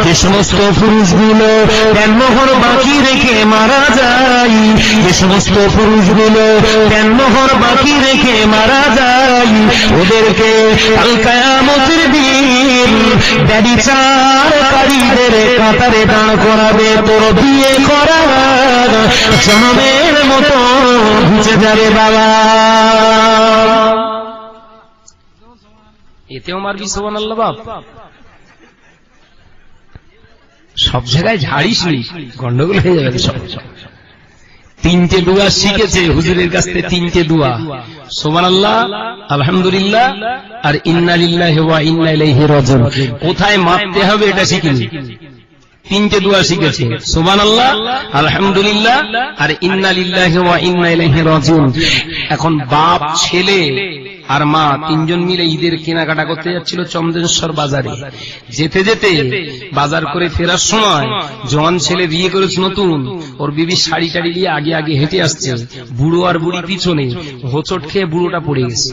যে সমস্ত পুরুষগুলো দেনমোহর বাকি রেখে মারা যায়, যে সমস্ত পুরুষগুলো দেনমোহর বাকি রেখে মারা যায়, ওদেরকে কাল কিয়ামতের দিন ব্যভিচারকারীদের কাতারে দাঁড় করাবে। তোর বিয়ে করা জনমের মতো ঘুচে যাবে বাবা। এতেও মারবি সুবহানাল্লাহ বাপ? সব জায়গায় ঝাড়িস নি, গন্ডগোল হয়ে যাবে সব। তিনটে দোয়া শিখেছে হুজুরের কাছ থেকে, তিনটে দোয়া, সুবহানাল্লাহ, আলহামদুলিল্লাহ আর ইন্না লিল্লাহি ওয়া ইন্না ইলাইহি রাজিউন। কোথায় মারতে হবে এটা শিখিনি, তিনটে দোয়া শিখেছে, সুবহানাল্লাহ, আলহামদুলিল্লাহ আর ইন্না লিল্লাহি ওয়া ইন্না ইলাইহি রাজিউন। এখন বাপ, ছেলে আর মা তিনজন মিলে ঈদের কেনাকাটা করতে যাচ্ছিল চন্দনেশ্বর বাজারে। যেতে যেতে বাজার করে ফেরার সময় জওয়ান ছেলে বিয়ে করেছে নতুন, ওর বিবি শাড়ি টাড়ি দিয়ে আগে আগে হেঁটে আসছে, বুড়ো আর বুড়ি পিছনে, হোঁচট খেয়ে বুড়োটা পড়ে গেছে।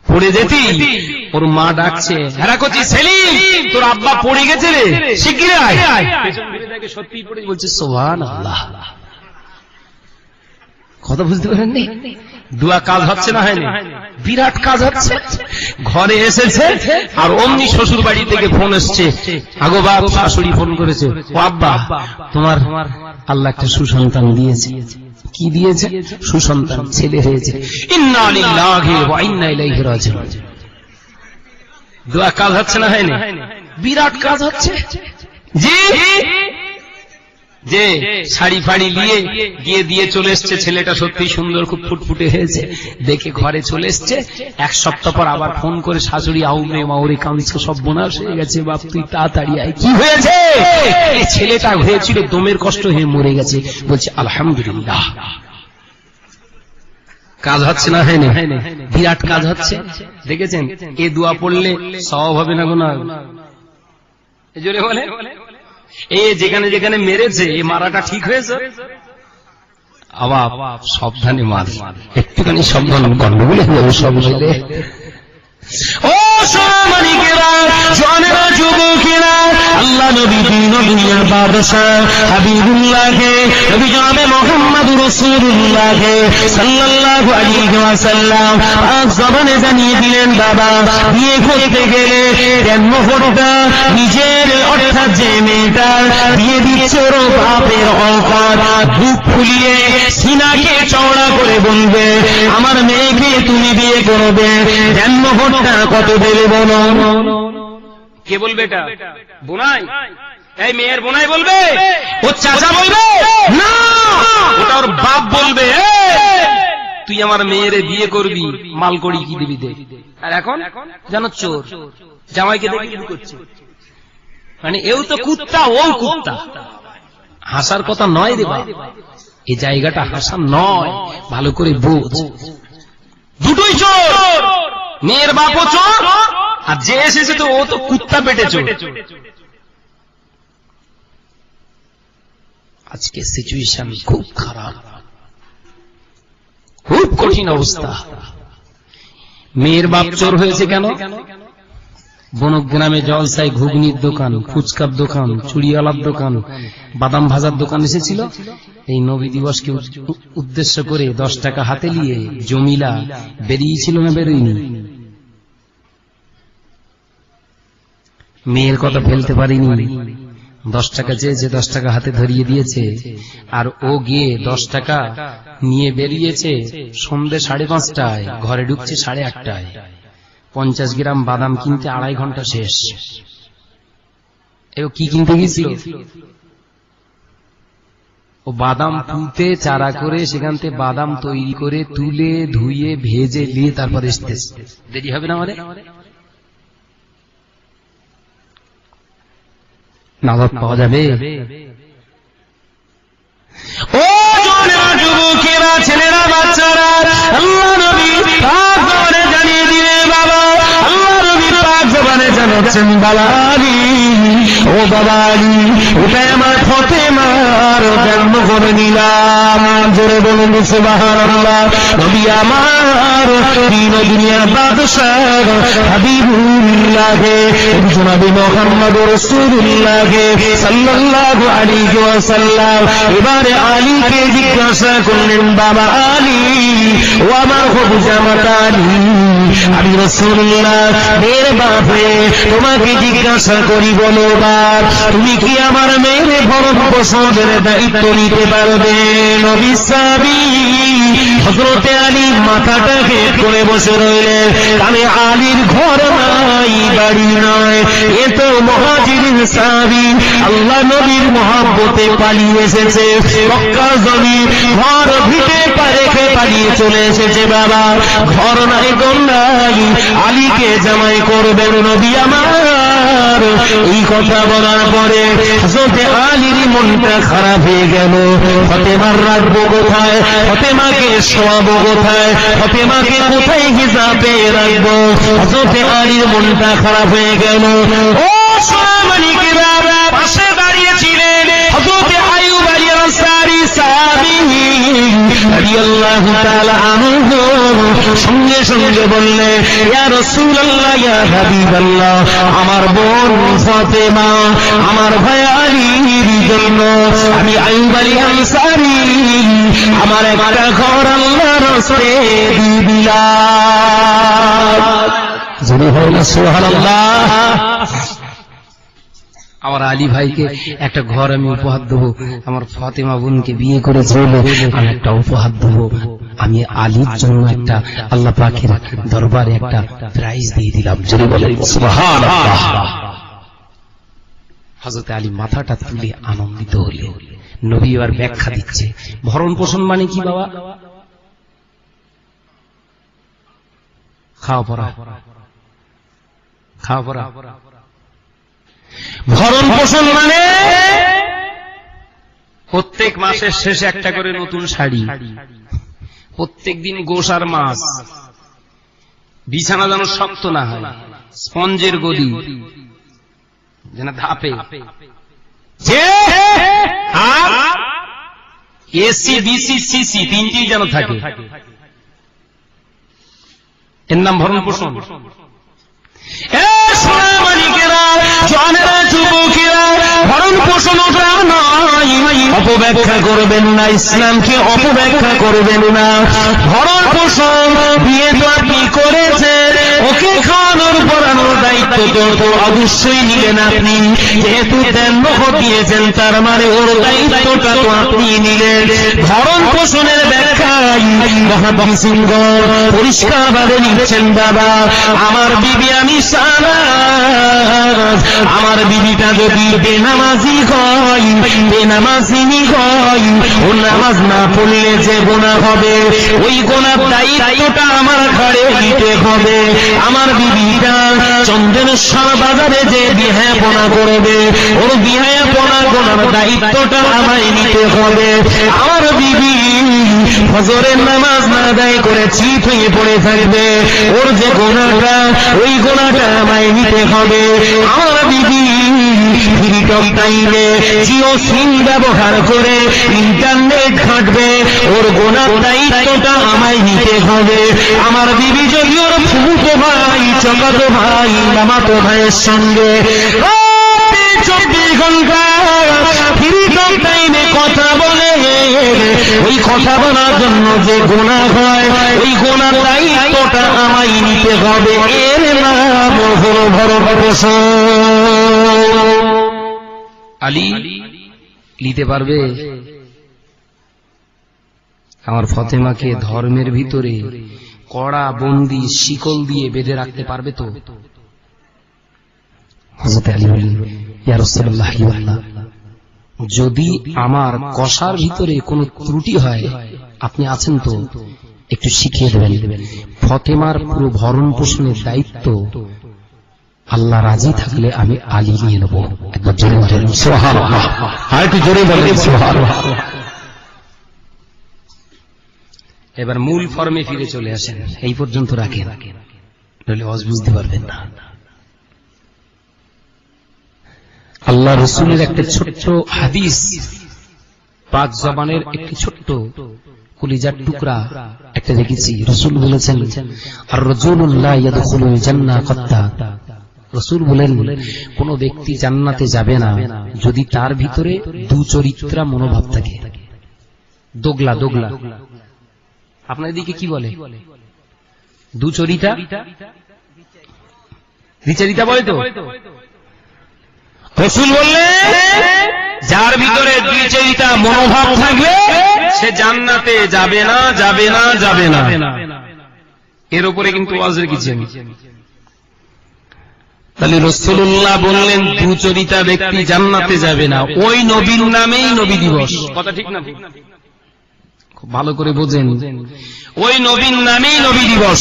পড়ে যেতেই ওর মা ডাকছে, হেরা কচি সেলিম, তোর আব্বা পড়ে গেছে রে, শিগগির আয়। পেছন ফিরে দেখে সত্যিই পড়ে, বলছে সুবহানাল্লাহ। কথা বুঝতে পারেননি? দোয়া কাজ হচ্ছে না, হয়নি? বিরাট কাজ হচ্ছে। ঘরে এসেছে আর অমনি শ্বশুর বাড়ি থেকে ফোন এসছে, আগো বাপ, শাশুড়ি ফোন করেছে, ও আব্বা তোমার আল্লাহ একটা সুসন্তান দিয়েছে। কি দিয়েছে? সুসন্তান, ছেলে হয়েছে। ইন্না লিল্লাহি ওয়া ইন্না ইলাইহি রাজিউন। দোয়া কাজ হচ্ছে না, হয়নি? বিরাট কাজ হচ্ছে। জি, যে শাড়ি ফাড়ি নিয়ে গিয়ে দিয়ে চলে এসছে, ছেলেটা সত্যি সুন্দর, খুব ফুটফুটে হয়েছে, দেখে ঘরে চলে এসছে। এক সপ্তাহ পর আবার ফোন করে শাশুড়ি আউরে মাউরে কাঁদছে, সব বোনাস হয়ে গেছে, বাপ তুই তাড়াতাড়ি আয়। কি হয়েছে? ছেলেটা হয়েছিল দমের কষ্ট হয়ে মরে গেছে। বলছে আলহামদুলিল্লাহ। কাজ হচ্ছে না, হয়নি? বিরাট কাজ হচ্ছে। দেখেছেন, এ দোয়া পড়লে সওয়াব হবে না গুনাহ? জোরে বলে। এই যেখানে যেখানে মেরেছে, এই মারাটা ঠিক হয়েছে? আবার সাবধানে মার, একটুখানি সাবধান, গন্ডগোল হয়ে যাবে সব মিলে। ও সোনামানিকেরা, জওয়ানেরা, যুবকেরা, আল্লাহ নবী দুনিয়ার বাদশাহ হাবিবুল্লাহকে, নবী জনাবে মুহাম্মদুর রাসূলুল্লাহকে সাল্লাল্লাহু আলাইহি ওয়াসাল্লাম পাক জবানে জানিয়ে দিলেন, বাবা বিয়ে করতে গেলে জন্মহরটা নিজের, অর্থাৎ যে মেয়েটা বিয়ে দিচ্ছে ওর বাপের অকার, বুক ফুলিয়ে সিনাকে চওড়া করে বলবে, আমার মেয়েকে তুমি বিয়ে করবে, জন্মহরটা কত দেবে বলো? কে বলবে এটা? বোনাই? এই মেয়ের বোনাই বলবে? ও চাচা বলবে? না, ওটা ওর বাপ বলবে, তুই আমার মেয়েরে বিয়ে করবি, মাল করি কি দিবি দে। আর এখন জানো চোর জামাইকে দেখে কি করছে, মানে এও তো কুত্তা, ও কুত্তা। হাসার কথা নয় রে বাপ, এই জায়গাটা হাসার নয়, ভালো করে বোঝ। দুটোই চোর, মেয়ের বাপও চোর, আর যে এসেছে তো ও তো কুত্তা পেটে চোর। আজকে সিচুয়েশন খুব খারাপ, খুব কঠিন অবস্থা। মেয়ের বাপ চোর হয়েছে কেন? বনগ্রামে জলসায় ঘুগনির দোকান, ফুচকার দোকান, চুড়িওয়ালার দোকান, বাদাম ভাজার দোকান এসেছিল। এই নবী দিবসকে উদ্দেশ্য করে 10 টাকা হাতে নিয়ে জমিলা বেরিয়েছিল না বেরোয়নি? মেয়ের কথা ফেলতে পারিনি, 10 টাকা চেয়েছে, 10 টাকা হাতে ধরিয়ে দিয়েছে, আর ও গিয়ে 10 টাকা নিয়ে বেরিয়েছে সন্ধ্যে 5:30টায়, ঘরে ঢুকছে 8:30টায়। 50 গ্রাম বাদাম কিনতে 2.5 ঘন্টা শেষ। এও কি কিনতে গেছিল? ও বাদাম তুলতে, চারা করে সেখান থেকে বাদাম তৈরি করে তুলে ধুয়ে ভেজে নিয়ে তারপরে এসতেছে। দেরি হবে না? মানে নাজাত পাওয়া যাবে? ও জওয়ানেরা, যুবকেরা, ছেলেরা, বাচ্চারা, আল্লাহ নবী পাক জবানে জানিয়ে দিলে, বাবা আল্লাহ নবী পাক জবানে জানাচ্ছেন, বাবারি, ও বাবারি, ওটাই আমার ফাতেমার জন্ম করে নিলাম। জোরে বলুন সুবহানাল্লাহ। নবী আমার আমার দিন ও দুনিয়ার বাদশাহ হাবিবুল্লাহ জনাবে মুহাম্মদ রাসূলুল্লাহ সাল্লাল্লাহু আলাইহি ওয়াসাল্লাম এবারে আলীকে জিজ্ঞাসা করলেন, বাবা আলী, ও আমার হবু জামাতা আলী, আমি রাসূলুল্লাহ মেয়ের বাপ হয়ে তোমাকে জিজ্ঞাসা করি, বলো বাপ, তুমি কি আমার মেয়ের ভরণ পোষণের দায়িত্ব নিতে পারবে? নবী সাহাবী হযরতে আলী মাথাটাকে করে বসে রইলেন। আমি আলীর ঘর নাই, বাড়ি নয়, এ তো মুহাজিরিন সাহাবী, আল্লাহ নবীর মহব্বতে পালিয়ে এসেছে, মক্কা জমিন ঘর ভিটে রেখে পালিয়ে চলে এসেছে। বাবা, ঘর নাই, গম নাই, আলীকে জামাই করবেন নবী আমার। এই কথা বলার পরে হযরতে আলীর মনটা খারাপ হয়ে গেল। ফাতেমার রাখবো কোথায়, ফাতেমাকে শোয়াবো কোথায়, ফাতেমাকে কোথায় হিজাবে রাখবো? হযরতে আলীর মনটা খারাপ হয়ে গেল। ও সাহাবালিকেরা, পাশে দাঁড়িয়েছিলেন হযরতে আইয়ুব আনসারী সাহাবী রাদিয়াল্লাহু তাআলা আনহু, সঙ্গে সঙ্গে বললেন, ইয়া রাসূলুল্লাহ, ইয়া হাবিবাল্লাহ, আমার বোন ফাতেমা, আমার ভাই আলীর জন্য আমি আইয়ুব আনসারী আমার একটা ঘর আল্লাহর রাস্তায় দিয়ে দিলাম। যদি হয় সুবহানাল্লাহ। আমার আলী ভাইকে একটা ঘর আমি উপহার দেবো, আমার ফাতেমা বোনকে বিয়ে করে চলে আমি একটা উপহার দেবো, আমি আলীর জন্য একটা আল্লাহ পাকের দরবারে একটা প্রাইজ দিয়ে দিলাম। যদি বলেন সুবহানাল্লাহ। হযরত আলী মাথাটা তুলে আনন্দিত হলেন। নবী এবার ব্যাখ্যা দিচ্ছে, ভরণ পোষণ মানে কি বাবা? খাওয়া পড়া, খাওয়া পড়া। ভরণ পোষণ মানে প্রত্যেক মাসের শেষে একটা করে নতুন শাড়ি, প্রত্যেক দিন গোশ আর মাছ, বিছানা যেন শক্ত না হয়, স্পঞ্জের গদি যেন ধাপে, এসি বিসি সিসি তিনটি যেন থাকে, এর নাম ভরণ পোষণ। ভরণ পোষণ অপব্যাখ্যা করবেন না, ইসলামকে অপব্যাখ্যা করবেন না। ভরণ পোষণ বিয়ে তো আপনি করেছেন, ওকে খাওয়ানোর পড়ানোর দায়িত্ব তো অবশ্যই নিলেন আপনি, যেহেতু দেন দিয়েছেন তার মানে ওর দায়িত্বটা তো আপনি নিলেন। ভরণ পোষণের ব্যাখ্যায় মহাবীর সিংহ পরিষ্কার ভাবে নিচ্ছেন, বাবা আমার বিবি আমি সারা, আমার বিবিটা যদি বেনামাজি হয়, বেনামাজিনী হয়, ও নামাজ না পড়লে যে গুনাহ হবে, ওই গুনার দায়িত্বটা আমার ঘরে নিতে হবে। আমার বিবিটা চন্দনেশ্বর বাজারে যে বিহায়াপনা করবে, ওর বিহায়াপনা করার দায়িত্বটা আমায় নিতে হবে। আমার বিবি ফজরের নামাজ না আদায় করে চিত হয়ে পড়ে থাকবে, ওর যে গুনাহটা, ওই গুনাহটা আমায় নিতে হবে। আমার বিবি ফ্রিটক টাইমে জিও সিম ব্যবহার করে ইন্টারনেট ঘাঁটবে, ওর গুনার দায়িত্বটা আমায় নিতে হবে। আমার বিবি যদি ওর ফুফুতো ভাই, চাচাতো ভাই, মামাতো ভাইয়ের সঙ্গে 24 ঘন্টা ফ্রিটক টাইমে কথা বলে, ওই কথা বলার জন্য যে গুনাহ হয়, ওই গুনার দায়িত্বটা আমায় নিতে হবে। এর নাম হলো ভরণ পোষণ। আলী নিতে পারবে? আমার ফাতেমাকে ধর্মের ভিতরে কড়া বন্দি শিকল দিয়ে বেঁধে রাখতে পারবে তো? হযরত আলী বললেন, ইয়া রাসূলুল্লাহ, যদি আমার কষার ভিতরে কোনো ত্রুটি হয়, আপনি আছেন তো, একটু শিখিয়ে দেবেন। ফাতেমার পুরো ভরণ পোষণের দায়িত্ব আল্লাহ রাজি থাকলে আমি আলী নিয়ে নেব। একবার জোরে বলেন সুবহানাল্লাহ, আর একটু জোরে বলেন সুবহানাল্লাহ। এবার মূল ফর্মে ফিরে চলে আসেন, এই পর্যন্ত রাখেন, নইলে ওয়াজ বুঝতে পারবেন না। আল্লাহ রাসূলের একটা ছোট্ট হাদিস, পাক জবানের একটি ছোট্ট কলিজার টুকরা, একটা দেখেছি, রাসূল বলেছেন আর রাজুলুল্লাহ ইয়াদখুলুল জান্নাহ কাত্তা, রাসূল বলেন কোন ব্যক্তি জান্নাতে যাবে না যদি তার ভিতরে দুচরিত্রা মনোভাব থাকে। দোগলা, দোগলা আপনার দিকে কি বলে? দুচরিতা, দ্বিচারিতা বলে তো। রাসূল বললেন যার ভিতরে দ্বিচারিতা মনোভাব থাকবে সে জান্নাতে যাবে না, যাবে না, যাবে না। এর উপরে কিন্তু ওয়াজ রেখেছি আমি। তাহলে রাসূলুল্লাহ বললেন দুচরিতা ব্যক্তি জান্নাতে যাবে না, ওই নবীর নামেই নবী দিবস। কথা ঠিক না? খুব ভালো করে বোঝেন, ওই নবীর নামেই নবী দিবস,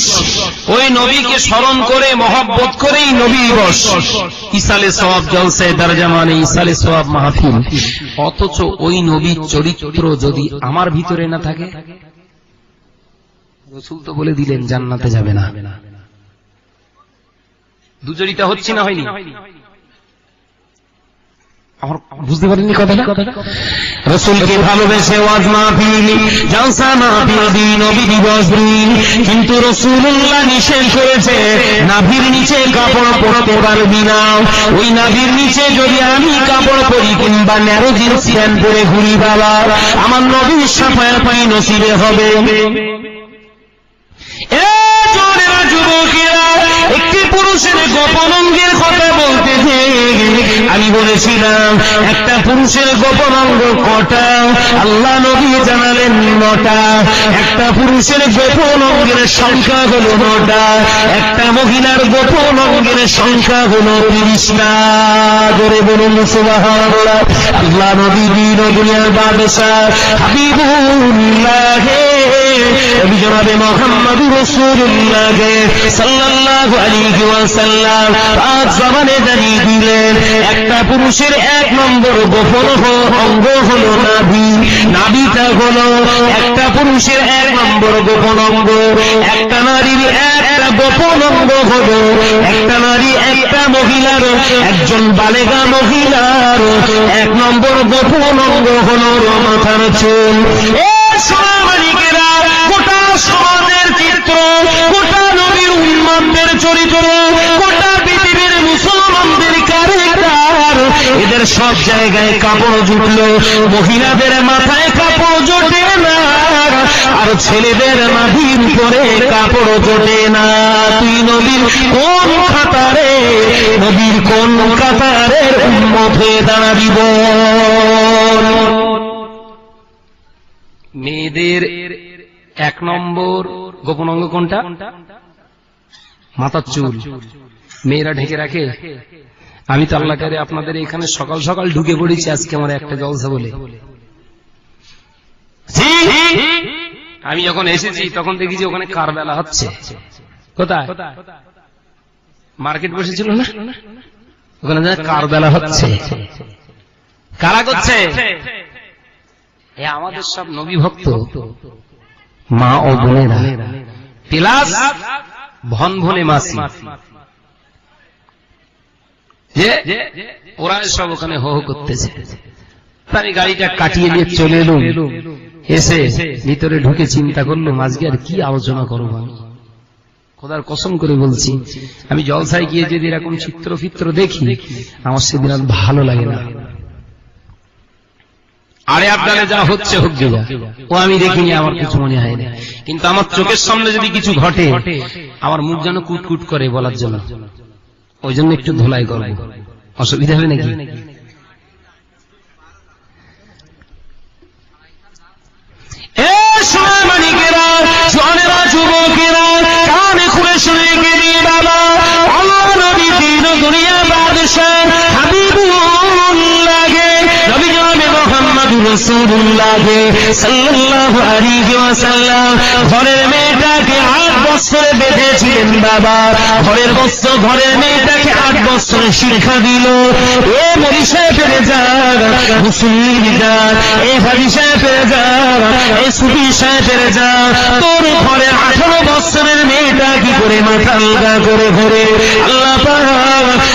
ওই নবীকে স্মরণ করে মহব্বত করেই নবী দিবস। ইসালে সওয়াব জলসায়ে দরজা মানে ইসালে সওয়াব মাহফিল। অথচ ওই নবীর চরিত্র যদি আমার ভিতরে না থাকে, রাসূল তো বলে দিলেন জান্নাতে যাবে না। দুচরিতা হচ্ছে না হয়নি? আমার বুঝতে পারেননি কথাটা? রাসূলকে ভালোবেসে ওয়াজ মাহফিল, জলসা মাহফিল, নবী দিবস, কিন্তু রাসূলুল্লাহ নিষেধ করেছে নাভির নিচে কাপড় পরতে পারবি না। ওই নাভির নিচে যদি আমি কাপড় পরি কিংবা ন্যারো জিন্স প্যান্ট পরে ঘুরি বাবা, আমার নবীর শাফায়াত পাই নসিবে হবে। যুবকেরা, একটি পুরুষের গোপন অঙ্গের কথা বলতেছে। আমি বলেছিলাম একটা পুরুষের গোপন অঙ্গ কটা? আল্লাহ নবী জানালেন 9টা। একটা পুরুষের গোপন অঙ্গের সংখ্যা হলো 9টা, একটা মহিলার গোপন অঙ্গের সংখ্যা হলো 30টা। জোরে বলুন সুবহানাল্লাহ। আল্লাহ নবী দিন ও দুনিয়ার বাদশা হাবিবুল্লাহ নবী জনাবে মুহাম্মদুর রাসূলুল্লাহ সাল্লাল্লাহু আলাইহি ওয়াসাল্লাম পাঁচ জবানে জানিয়ে দিলেন একটা পুরুষের 1 নম্বর গোপন অঙ্গ হলো নাভি। নাভিটা হলো একটা পুরুষের 1 নম্বর গোপন অঙ্গ। একটা নারীর একটা গোপন অঙ্গ হলো, একটা নারী, একটা মহিলার, একজন বালেগা মহিলার 1 নম্বর গোপন অঙ্গ হলো মাথার চুল। সোনামানিকেরা, গোটা সমাজের চিত্র, গোটা নবীর উম্মতের চরিত্র, গোটা পৃথিবীর মুসলমানদের ক্যারেক্টার, এদের সব জায়গায় কাপড় জুটলো, মহিলাদের মাথায় কাপড় জোটে না, আর ছেলেদের নাভির উপরে কাপড় জোটে না। তুই নবীর কোন কাতারে, নবীর কোন কাতারের উম্মত হয়ে দাঁড়াবি বল? মেয়েদের 1 নম্বর গোপন অঙ্গ কোনটা? মাথার চুল। মেয়েরা ঢেকে রাখে। আমি তো আল্লাহ করে আপনাদের এখানে সকাল সকাল ঢুকে পড়েছি আজকে আমার একটা জলসা বলে। আমি যখন এসেছি তখন দেখেছি ওখানে কারবেলা হচ্ছে। কোথায়? মার্কেট বসেছিল না, ওখানে কারবেলা হচ্ছে। কারা করছে? আমাদের সব নবী ভক্ত মা ও বোনেরা, প্লাস ভনভনে মাসি, যে ওরা সব ওখানে হো হো করতেছে। আমি গাড়িটা কাটিয়ে নিয়ে চলে এলুম, এসে ভিতরে ঢুকে চিন্তা করলাম আজকে আর কি আলোচনা করবো। আমি খোদার কসম করে বলছি, আমি জলসায় গিয়ে যদি এরকম চিত্রফিত্র দেখি আমার সেদিন আর ভালো লাগে না। আরে আপনারা যা হচ্ছে হোক যা, ও আমি দেখিনি, আমার কিছু মনে হয় না। কিন্তু আমার চোখের সামনে যদি কিছু ঘটে আমার মুখ যেন কুটকুট করে বলার জন্য, ওই জন্য একটু ধোলাই করব। অসুবিধা হবে নাকি? সোনামানিকেরা, জনেরা, যুবকেরা, কানে খুলে শুনে গেলি বাবা, আল্লাহ নবী দিন দুনিয়া বাদশা হাবিবুল্লাহ নবী জনাবে মুহাম্মদুর রাসূলুল্লাহ সাল্লাল্লাহু আলাইহি ওয়াসাল্লাম ঘরের মেয়েটাকে 8 বছরে বেঁধেছিলেন বাবা। ঘরের মেয়েটাকে 8 বছরে শিক্ষা দিল। এ মরি সাহেবের যান, মুসলিম যান, এ হাজি সাহেবের যান, এ সুফি সাহেবের যান, তোর ঘরে 18 বছরের মেয়েটা কি করে মাথা আলগা করে ঘরে? আল্লাহ পাক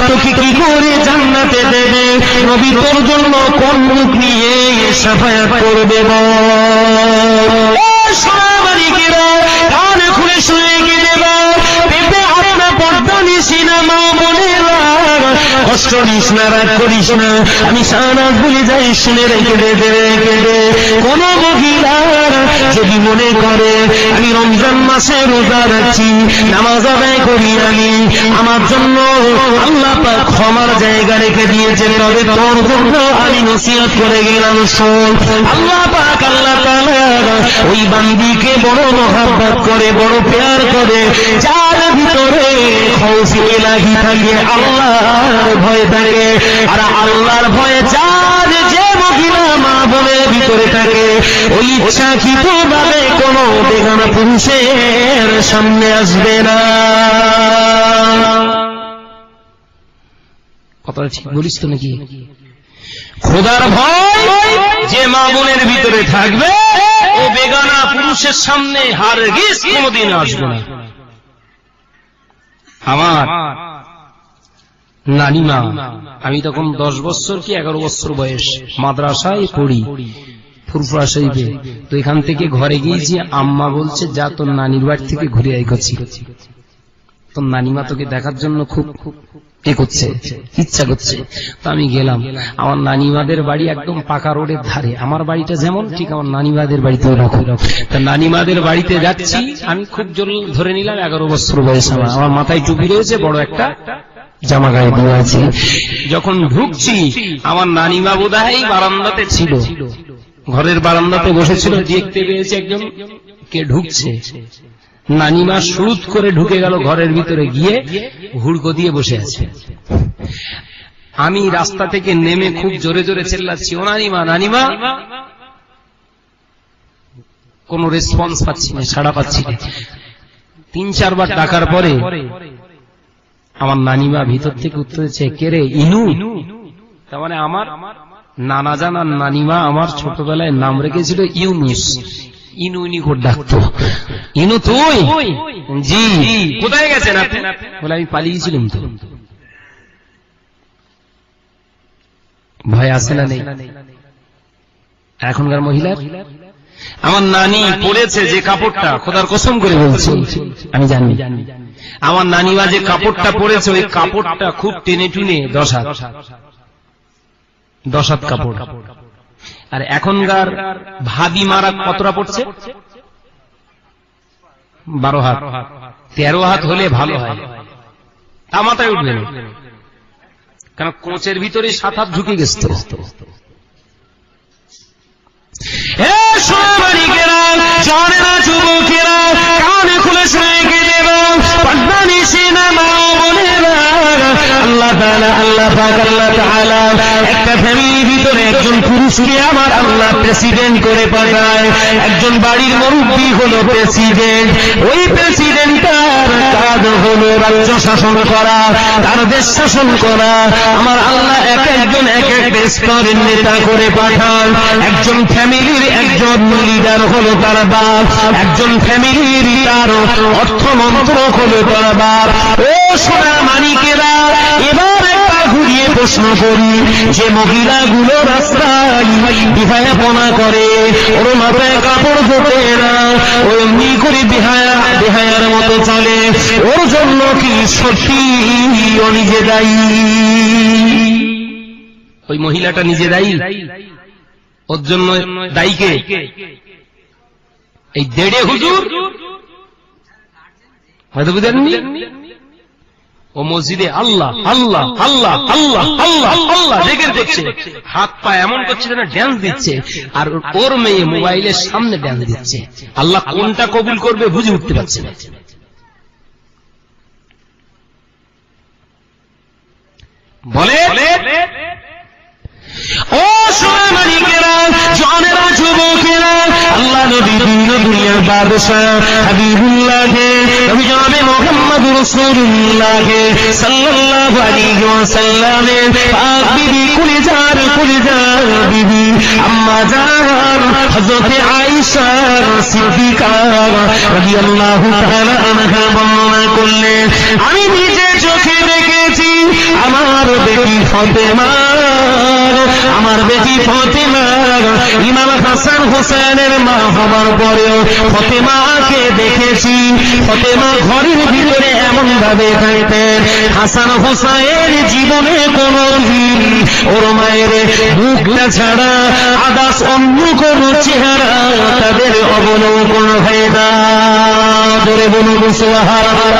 তোকে কি করে জান্নাতে দেবে? নবী তোর জন্য কোন মুখ নিয়ে শাফায়াত করবে বল? কষ্ট নিস না, রাগ করিস না, আমি সারাত বলে যাই, শুনে রেখে দে। কোন মহিলার যদি মনে করে আমি রমজান মাসে রোজা রাখছি, নামাজ আদায় করি, আমি আমার জন্য আল্লাহ পাক ক্ষমার জায়গা রেখে দিয়েছে, তবে তোর জন্য আমি নসিহত করে গেলাম, শোন। আল্লাহ পাক আল্লাহ তাআলা ওই বান্দিকে বড় মহব্বত করে, বড় প্যার করে, যার ভিতরে খৌফে ইলাহি থাকে, আল্লাহর ভয় থাকে। আর আল্লাহর ভয়ে যার যে মহিলা মা বোনের ভিতরে থাকে, ওই ইচ্ছাকৃতভাবে কোনো বেগানা পুরুষের সামনে আসবে না। কথাটা ঠিক বলিস তো নাকি? খোদার ভয় যে মা বোনের ভিতরে থাকবে, ও বেগানা পুরুষের সামনে হারগিজ কোনোদিন আসবে না। আমার নানিমা, আমি তখন 10 বছর কি 11 বছর বয়স, মাদ্রাসায় পড়ি ফুরফুরা শরীফে। তো এখান থেকে ঘরে গিয়েছি, আম্মা বলছে যা তোর নানির বাড়ি থেকে ঘুরে আই করছি। তোর নানিমা তোকে দেখার জন্য খুব করছে, ইচ্ছা করছে। তো আমি গেলাম। আমার নানিমাদের বাড়ি একদম পাকা রোডের ধারে, আমার বাড়িটা যেমন ঠিক আমার নানিমাদের বাড়িতেও রাখো। তা নানিমাদের বাড়িতে যাচ্ছি, আমি খুব জোর ধরে নিলাম 11 বছর বয়স। আমার মাথায় টুপি রয়েছে, বড় একটা জামা গায়ে দিয়ে আছে। যখন ঢুকছি, আমার নানিমা বোধহয় বারান্দাতে ছিল, ঘরের বারান্দাতে বসেছিল, দেখতে পেয়েছে একজন কে ঢুকছে। নানিমা শুরুত করে ঢুকে গেল ঘরের ভিতরে, গিয়ে হুড়কো দিয়ে বসে আছে। আমি রাস্তা থেকে নেমে খুব জোরে জোরে চেল্লাচ্ছি, ও নানিমা, নানিমা। কোন রেসপন্স পাচ্ছি না, সাড়া পাচ্ছি না। 3-4 বার ডাকার পরে আমার নানিমা ভিতর থেকে উত্তর দিচ্ছে, কে রে? ইনু। তার মানে আমার নানা জানার নানিমা আমার ছোটবেলায় নাম রেখেছিল ইউনুস। ইনু ইনি করে ডাকতো। ইনু তুই? জি। কোথায় গেছেন আপনি? বলে আমি পালিয়েছিলাম। তো ভয় আছে না নেই এখনকার মহিলার? আমার নানি পড়েছে যে কাপড়টা, খোদার কসম করে বলছি, আমি জানি আমার নানিমা যে কাপড়টা পরেছে, ওই কাপড়টা খুব টেনে টুনে 10 হাত কাপড়। আর এখনকার ভাবি মারা কতটা পড়ছে? 12 হাত, 13 হাত হলে ভালো হয়। তা মাথায় উঠবে না, কারণ কোচের ভিতরে 7 হাত ঢুকে গেছে। জনেরা যুবকেরা কানে খুলে শুনে গেলে পদ্মানি সিনেমা বলেরা, আল্লাহ তাআলা, আল্লাহ পাক আল্লাহ তাআলা একটা ফ্যামিলির ভিতরে একজন পুরুষকে আমার আল্লাহ প্রেসিডেন্ট করে পাঠায়। একজন বাড়ির মুরব্বী হলো প্রেসিডেন্ট। ওই প্রেসিডেন্টটার কাজ হলো রাজ্য শাসন করা, তার দেশ শাসন করা। আমার আল্লাহ এক একজন এক এক স্তরের নেতা করে পাঠান। একজন ফ্যামিলির একজন লিডার হলো তার বাপ, একজন ফ্যামিলির তার অর্থমন্ত্রক হলো তার বাপ। ও সোনা মানিকেরা, এবার একবার ঘুরিয়ে প্রশ্ন করি, যে মহিলাগুলো রাস্তায় বিহায়াপনা করে, ওর মাথায় কাপড় ফোটে না, ও এমনি করে বেহায়ার মতো চলে, ওর জন্য কি সত্যি ও নিজে দায়ী? ওই মহিলাটা নিজে দায়ী? ওর জন্য দায়ীকে এই দেড়ে হুজুর হয়তো বুঝেননি। ও মসজিদে আল্লাহ আল্লাহ আল্লাহ আল্লাহ আল্লাহ আল্লাহ জেগে দেখছে, হাত পা এমন করছে যেন ড্যান্স দিচ্ছে, আর ওর মেয়ে মোবাইলের সামনে ড্যান্স দিচ্ছে। আল্লাহ কোনটা কবুল করবে বুঝে উঠতে পারছে না। বলে ও সোনা মানিকেরা, জনেরা যুবকেরা, আল্লাহ নবী দুনিয়ার বাদশাহ হাবিবুল্লাহকে, নবী জনাবে মুহাম্মদুর রাসূলুল্লাহ সাল্লাল্লাহু আলাইহি ওয়াসাল্লামের পাক বিবি কুলিজার বিবি আম্মা জান হযরত আয়েশা সিদ্দিকা রাদিয়াল্লাহু তাআলা আনহা বর্ণনা করলেন, আমি নিজে চোখে দেখেছি আমার বেটি ফাতেমা ইমাম হাসান হোসেনের মা হবার পরেও ফাতেমাকে দেখেছি, ফাতেমা ঘরের ভিতরে এমন ভাবে থাকতেন হাসান হোসেনের জীবনে কোনদিন ওর মায়ের মুখটা ছাড়া আদাস অন্য কোন চেহারা তাদের অবলোকন হয় না। ধরে বলুন সুবহানাল্লাহ।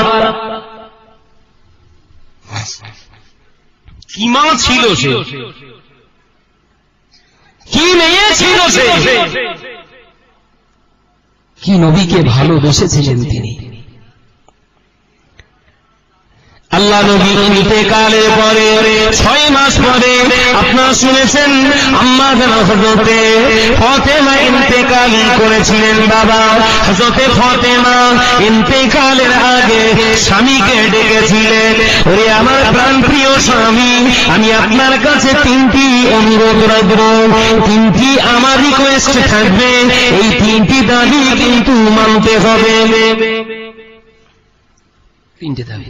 কি মা ছিল সে, কি মেয়ে ছিল সে, কি নবীকে ভালোবেসেছিলেন তিনি। আল্লাহ নবী ইন্তেকালের পরে 6 মাস পরে আপনারা শুনেছেন আম্মা জান হযরতে ফাতেমা ইন্তেকাল করেছিলেন। বাবা হযরতে ফাতেমা ইন্তেকালের আগে স্বামীকে ডেকেছিলেন, ওরে আমার প্রাণপ্রিয় স্বামী, আমি আপনার কাছে 3টি অনুরোধ রাখব, 3টি আমার রিকোয়েস্ট থাকবে, এই 3টি দাবি কিন্তু মানতে হবে। 3টে দাবি।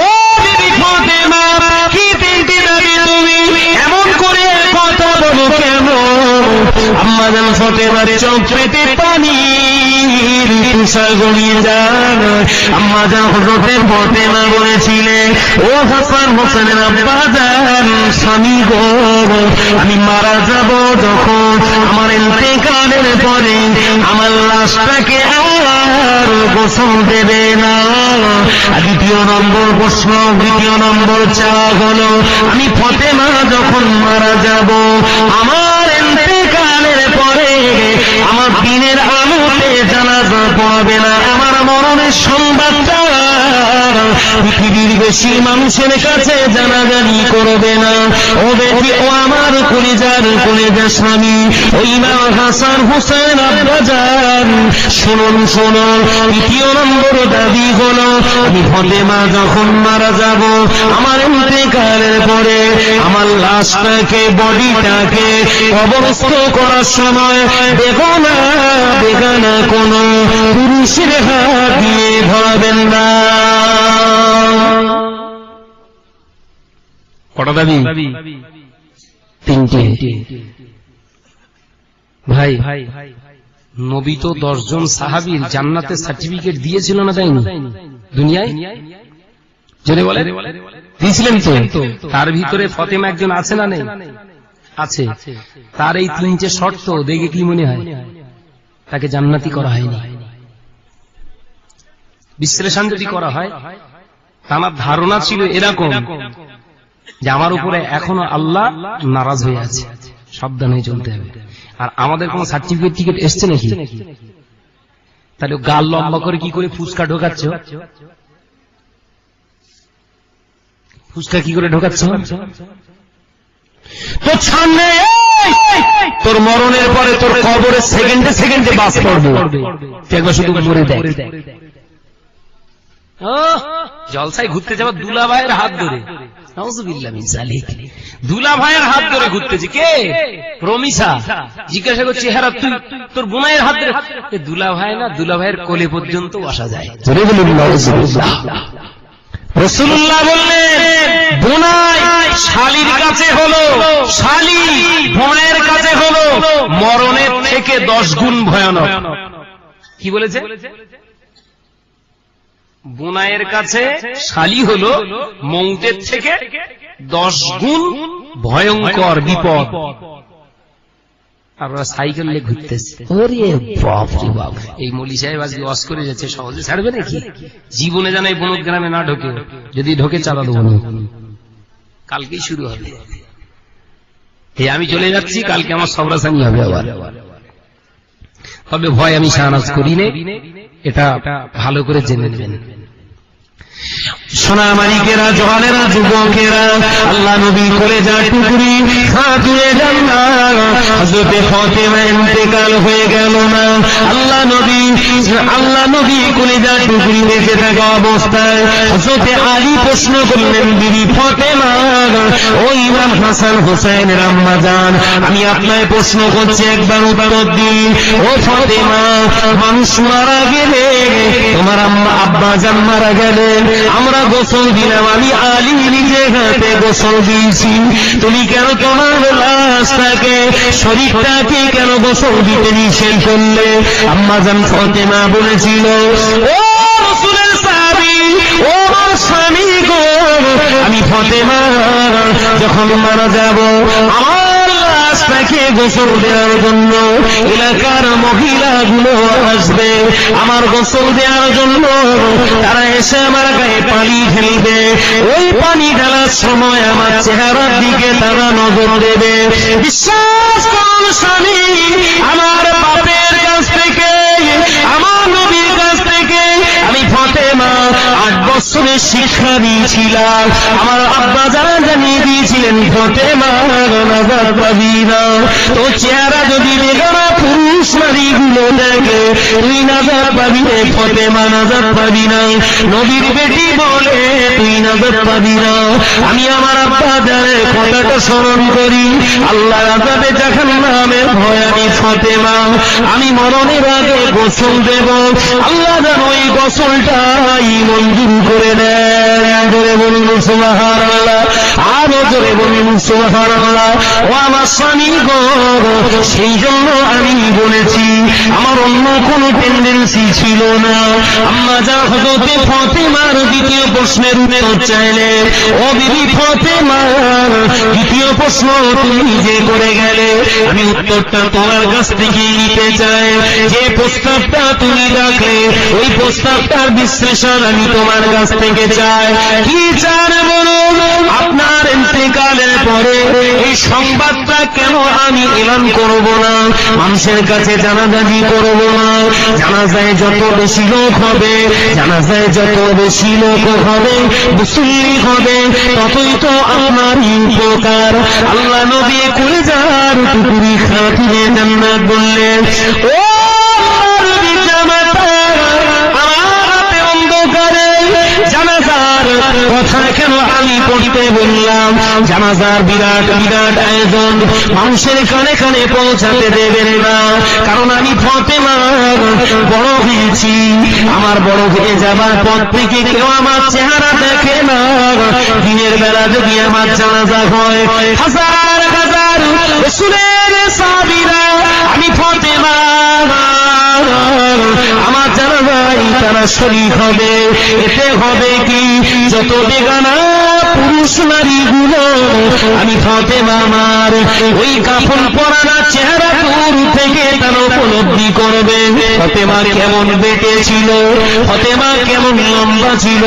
ও বিবি ফাতেমা, কি 3টি দাবি তুমি এমন করে কথা বলো কেন? আম্মা জান ফাতেমার চোখ পেতে পানি তুষার গড়িয়ে যান। আম্মা জান হযরতে ফাতেমা বলেছিলেন, ও হাসান হোসেনের আব্বা জান, স্বামী গো, আমি মারা যাব যখন আমার ইন্তেকালের পরে আমার লাশটাকে আর গোসল দেবে না। দ্বিতীয় নম্বর প্রশ্ন, দ্বিতীয় নম্বর চাওয়া হলো, আমি ফাতেমা যখন মারা যাব আমার ইন্তেকালের পরে আমার দিনের আলোতে জানাজা পড়বে না, আমার মরণের সংবাদটা পৃথিবীর বেশি মানুষের কাছে জানাজানি করবে না। ও বেটি, ও আমার কলিজার কলিজা স্বামী, ও ইমাম হাসান হোসেন আব্বাজান, শুনুন শুনুন, তৃতীয় নম্বর দাবি হলো, আমি ফাতেমা যখন মারা যাব আমার ইন্তেকালের পরে আমার লাশটাকে, বডিটাকে কবরস্থ করার সময় বেগানা বেগানা কোন পুরুষের হাত দিয়ে ধরবেন না। কটা দাবি? 3টে। ভাই, নবী তো 10 জন সাহাবীর জান্নাতের সার্টিফিকেট দিয়েছিল না, দেয়নি? দুনিয়ায় জোরে বলে দিয়েছিলেন তো। তার ভিতরে ফাতেমা একজন আছে না নেই? আছে। তার এই 3টে শর্ত দেখে কি মনে হয় তাকে জান্নাতি করা হয়নি? বিশ্লেষণ যদি করা হয়, তার ধারণা ছিল এরকম যে আমার উপরে এখনো আল্লাহ নারাজ হয়ে আছে, সাবধান হয়ে চলতে হবে। আর আমাদের কোন সার্টিফিকেট টিকিট এসছে নাকি? তাহলে গাল লম্বা করে কি করে ফুসকা ঢোকাচ্ছ? ফুসকা কি করে ঢোকাচ্ছ? তোর সামনে তোর মরণের পরে তোর কবরে সেকেন্ডে সেকেন্ডে বাস পড়বে, একবার শুধু মরে দেখ। জলসায় ঘুরতে যাওয়া দুলা ভাইয়ের হাত ধরে, নাউযুবিল্লাহ মিন যালিক, দুলা ভাইয়ের হাত ধরে ঘুরতেছি। কে? প্রমিসা। জিজ্ঞাসা করছি, হেরা তুই তোর বোনাইয়ের হাত ধরে? দুলা ভাই না, দুলা ভাইয়ের কোলে পর্যন্ত আসা যায়। রাসূলুল্লাহ বললেন, বোনাই শালীর কাছে হলো, শালী বোনের কাছে হলো মরণের থেকে 10 গুণ ভয়ানক। কি বলেছে? বোনাইয়ের কাছে শালী হলো মৌতের থেকে 10 গুণ ভয়ঙ্কর বিপদ। আমরা সাইকেল নিয়ে ঘুরতেছি, ওরে বাপ রে বাপ, এই মলি সাহেব আজকে ওয়াজ করে যাচ্ছে, সহজে ছাড়বে নাকি? জীবনে যেন এই বনক গ্রামে না ঢোকে, যদি ঢোকে চালা দেবো না, কালকেই শুরু হবে। এই আমি চলে যাচ্ছি, কালকে আমার সবরাসানি হবে আবার। তবে ভয় আমি সাহায্য করি নে, এটা ভালো করে জেনে নেবেন। সোনামানিকেরা, জওয়ানেরা, যুবকেরা, আল্লাহ নবী কলেজা টুকরি খাতুনে জান্নাত হযরতে ফাতেমা ইন্তেকাল হয়ে গেল না। আল্লাহ নবী কলেজা টুকরি বেঁচে থাকা অবস্থায় হযরতে আলী প্রশ্ন করলেন, বিবি ফাতেমা, ও ইমাম হাসান হোসেনের আম্মা জান, আমি আপনাকে প্রশ্ন করছি, একবার উত্তর দিন। ও ফাতেমা, মানুষ মারা গেলে, তোমার আম্মা আব্বা জান মারা গেলেন, আমরা গোসল দিলাম, আমি আলী নিজে হাতে গোসল দিয়েছি, তুমি কেন তোমার লাশটাকে, শরীরটাকে কেন গোসল দিতে নিষেধ করলে? আম্মা জান ফাতেমা বলেছিল, ও রাসূলের সাহাবী, ও আমার স্বামী গো, আমি ফাতেমা যখন মারা যাব, আমার লাশটাকে গোসল দেওয়ার জন্য এলাকার মহিলাগুলো আসবে, আমার গোসল দেওয়ার জন্য তারা এসে আমার গায়ে পানি ঢেলবে, ওই পানি ঢালার সময় আমার চেহারার দিকে তারা নজর দেবে। বিশ্বাস করুন স্বামী, আমার বাপের কাছ থেকে, আমার নবীর কাছ থেকে আমি ফাতেমা 8 বছরের শিক্ষা দিয়েছিলাম। আমার আব্বা যারা জানিয়ে দিয়েছিলেন, ফাতেমা নাজাত পাবি না, তো চেহারা যদি বেগানা পুরুষ নারীগুলো দেখে তুই নাজাত পাবি না, ফাতেমা নাজাত পাবি না। নবীর বেটি বলে তুই নাজাত পাবি না। আমি আমার আব্বা জানের কথাটা স্মরণ করি, আল্লাহ আযাবে জাহান্নামের ভয় আমি ফাতেমা, আমি মরণের আগে গোসল দেব, আল্লাহ যেন ওই গোসলটাই মঞ্জুর করে দেন। জোরে বলুন সুবহানাল্লাহ, আরো জোরে বলুন সুবহানাল্লাহ। ও আমার স্বামী গো, সেই জন্য আমি বলেছি, আমার অন্য কোনো টেন্ডেন্সি ছিল না। আম্মা জান হযরতে ফাতেমার দ্বিতীয় প্রশ্নের উত্তর চাইলে, ও বিবি ফাতেমা, দ্বিতীয় প্রশ্ন তুমি যে করে গেলে, আমি উত্তরটা তোমার কাছ থেকে নিতে চাই। যে প্রস্তাবটা তুমি রাখলে, ওই প্রস্তাবটার বিশ্লেষণ আমি তোমার কাছ থেকে চাই। কি চান বলুন? আপনার ইন্তেকালের পরে এই সংবাদটা কেন আমি এলান করব না, মানুষের কাছে জানাজানি করব না? জানাজায় যত বেশি লোক হবে, জানাজায় যত বেশি লোক হবে, মুসল্লি হবে, ততই তো আপনারই উপকার। আল্লাহ নবী কলিজার টুকরি খাতিরে জান্নাত বললেন, ও জানাজার কথা কেন আমি পড়তে বললাম? জানাজার বিরাট বিরাট আয়োজন মানুষের কানে কানে পৌঁছাতে দেবেন না, কারণ আমি ফাতেমা বড় হয়েছি, আমার বড় হয়ে যাবার পর থেকে কেউ আমার চেহারা দেখে না। দিনের বেলা যদি আমার জানাজা হয়, হাজার হাজার রাসূলের সাহাবীরা, আমি ফাতেমা আমার জানাজায় তারা শরীক হবে। এতে হবে কি, যত বেগানা পুরুষ নারীগুলো আমি ফাতেমা আমার ওই কাফন পরানা চেহারা দূর থেকে তারা উপলব্ধি করবে, ফাতেমা কেমন বেটে ছিল, ফাতেমা কেমন লম্বা ছিল,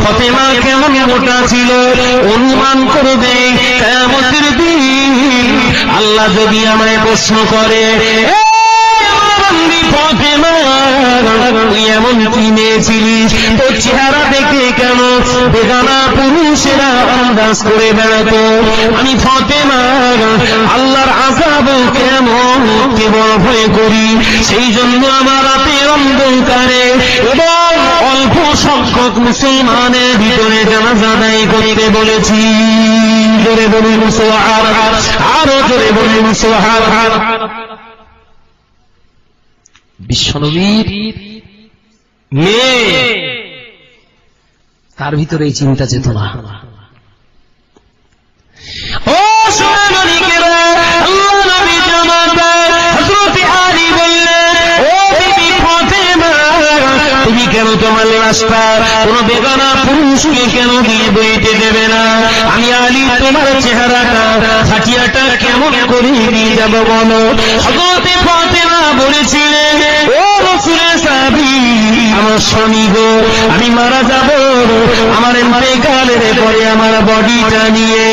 ফাতেমা কেমন মোটা ছিল, অনুমান করবে। কিয়ামতের দিন আল্লাহ যদি আমায় প্রশ্ন করে, ফাতেমা তুই এমন কি মেয়েছিলিস, তোর চেহারা দেখে কেন বেগানা পুরুষেরা আন্দাজ করে বেড়াতো? আমি ফাতেমা আল্লাহর আযাব কেমন কেবল ভয় করি, সেই জন্য আমার রাতের অন্ধকারে এবং অল্প সংখ্যক মুসলমানের ভিতরে জানাজা আদায় করতে বলেছি। জোরে বলুন সুবহানাল্লাহ, আরো জোরে বলুন সুবহানাল্লাহ। বিশ্বনবীর মেয়ে, তার ভিতরে এই চিন্তা চেতনা। ও সোনামণিকেরা, আল্লাহ নবী জামাতা হযরতে আলী বললেন, ও বিবি ফাতেমা, তুমি কেন তোমার লাশটা কোনো বেগানা পুরুষকে কেন দিয়ে বইতে দেবে না? আমি আলী তোমার চেহারাটা ফাটিয়াটা কেমন করে নিয়ে যাব বলো? হযরতে ফাতেমা বলেছিলেন, ও রাসূলের সাহাবী, আমার স্বামী গো, আমি মারা যাব, আমার ইন্তেকালের পরে আমার বডিটা নিয়ে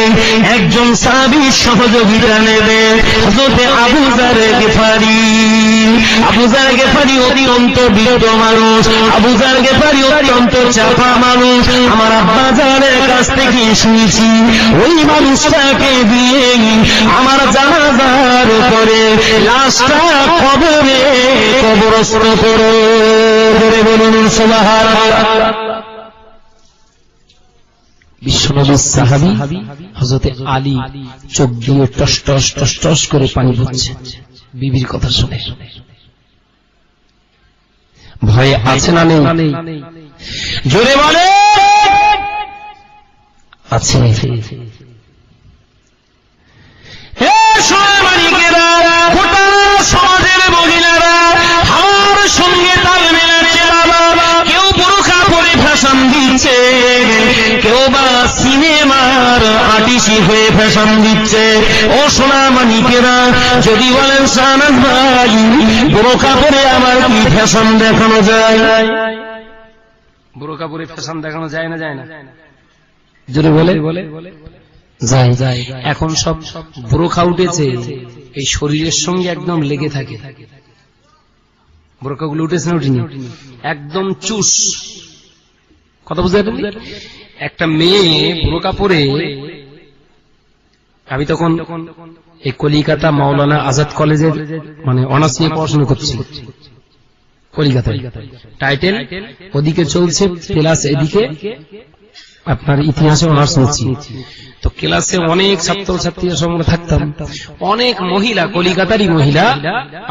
একজন সাহাবী সহযোগিতা নেবে, হযরতে আবু যার গিফারি। আবু যার গিফারি অত্যন্ত বিরত মানুষ, আবু যার গিফারি অত্যন্ত চাপা মানুষ। আমার আব্বা জানের কাছ থেকে শুনেছি, ওই মানুষটাকে দিয়ে আমার জানাজার পরে লাশটা কবরে কবরস্থ করো। ধরে বলুন সুবহানাল্লাহ। বিশ্বনবীর সাহাবী হযরতে আলী চোখ দিয়ে টস টস টস টস করে পানি পড়ছে বিবির কথা শুনে। ভয়ে আছে না নেই? জোরে বলে আছে। হে সোনামানিকেরা, গোটা সমাজের মহিলারা আমার সঙ্গে তাল মেলাচ্ছে বাবা। কেউ বোরকা পরে ফ্যাশন দিচ্ছে, কেউ বা সিনেমার আর্টিস্ট হয়ে ফ্যাশন দিচ্ছে। ও সোনামানিকেরা, যদি বলেন শাহনাজ ভাই বোরকা পরে আমার কি ফ্যাশন দেখানো যায়? বোরকা পরে ফ্যাশন দেখানো যায় না? যায় না? জোরে বলে যায়। এখন সব বোরকা উঠেছে এই শরীরের সঙ্গে একদম লেগে থাকে। বোরকাগুলো উঠেছে না? উঠিনি, একদম চুস। কথা বুঝতে পারলেন? একটা মেয়ে বোরকা পরে, আমি তখন এই কলিকাতা মাওলানা আজাদ কলেজের মানে অনার্স নিয়ে পড়াশোনা করছি কলিকাতায়। টাইটেল ওদিকে চলছে, প্লাস এদিকে আপনার ইতিহাসে অনার্স নিচ্ছি। তো ক্লাসে অনেক ছাত্রছাত্রীর সঙ্গে থাকতাম। অনেক মহিলা, কলিকাতারই মহিলা,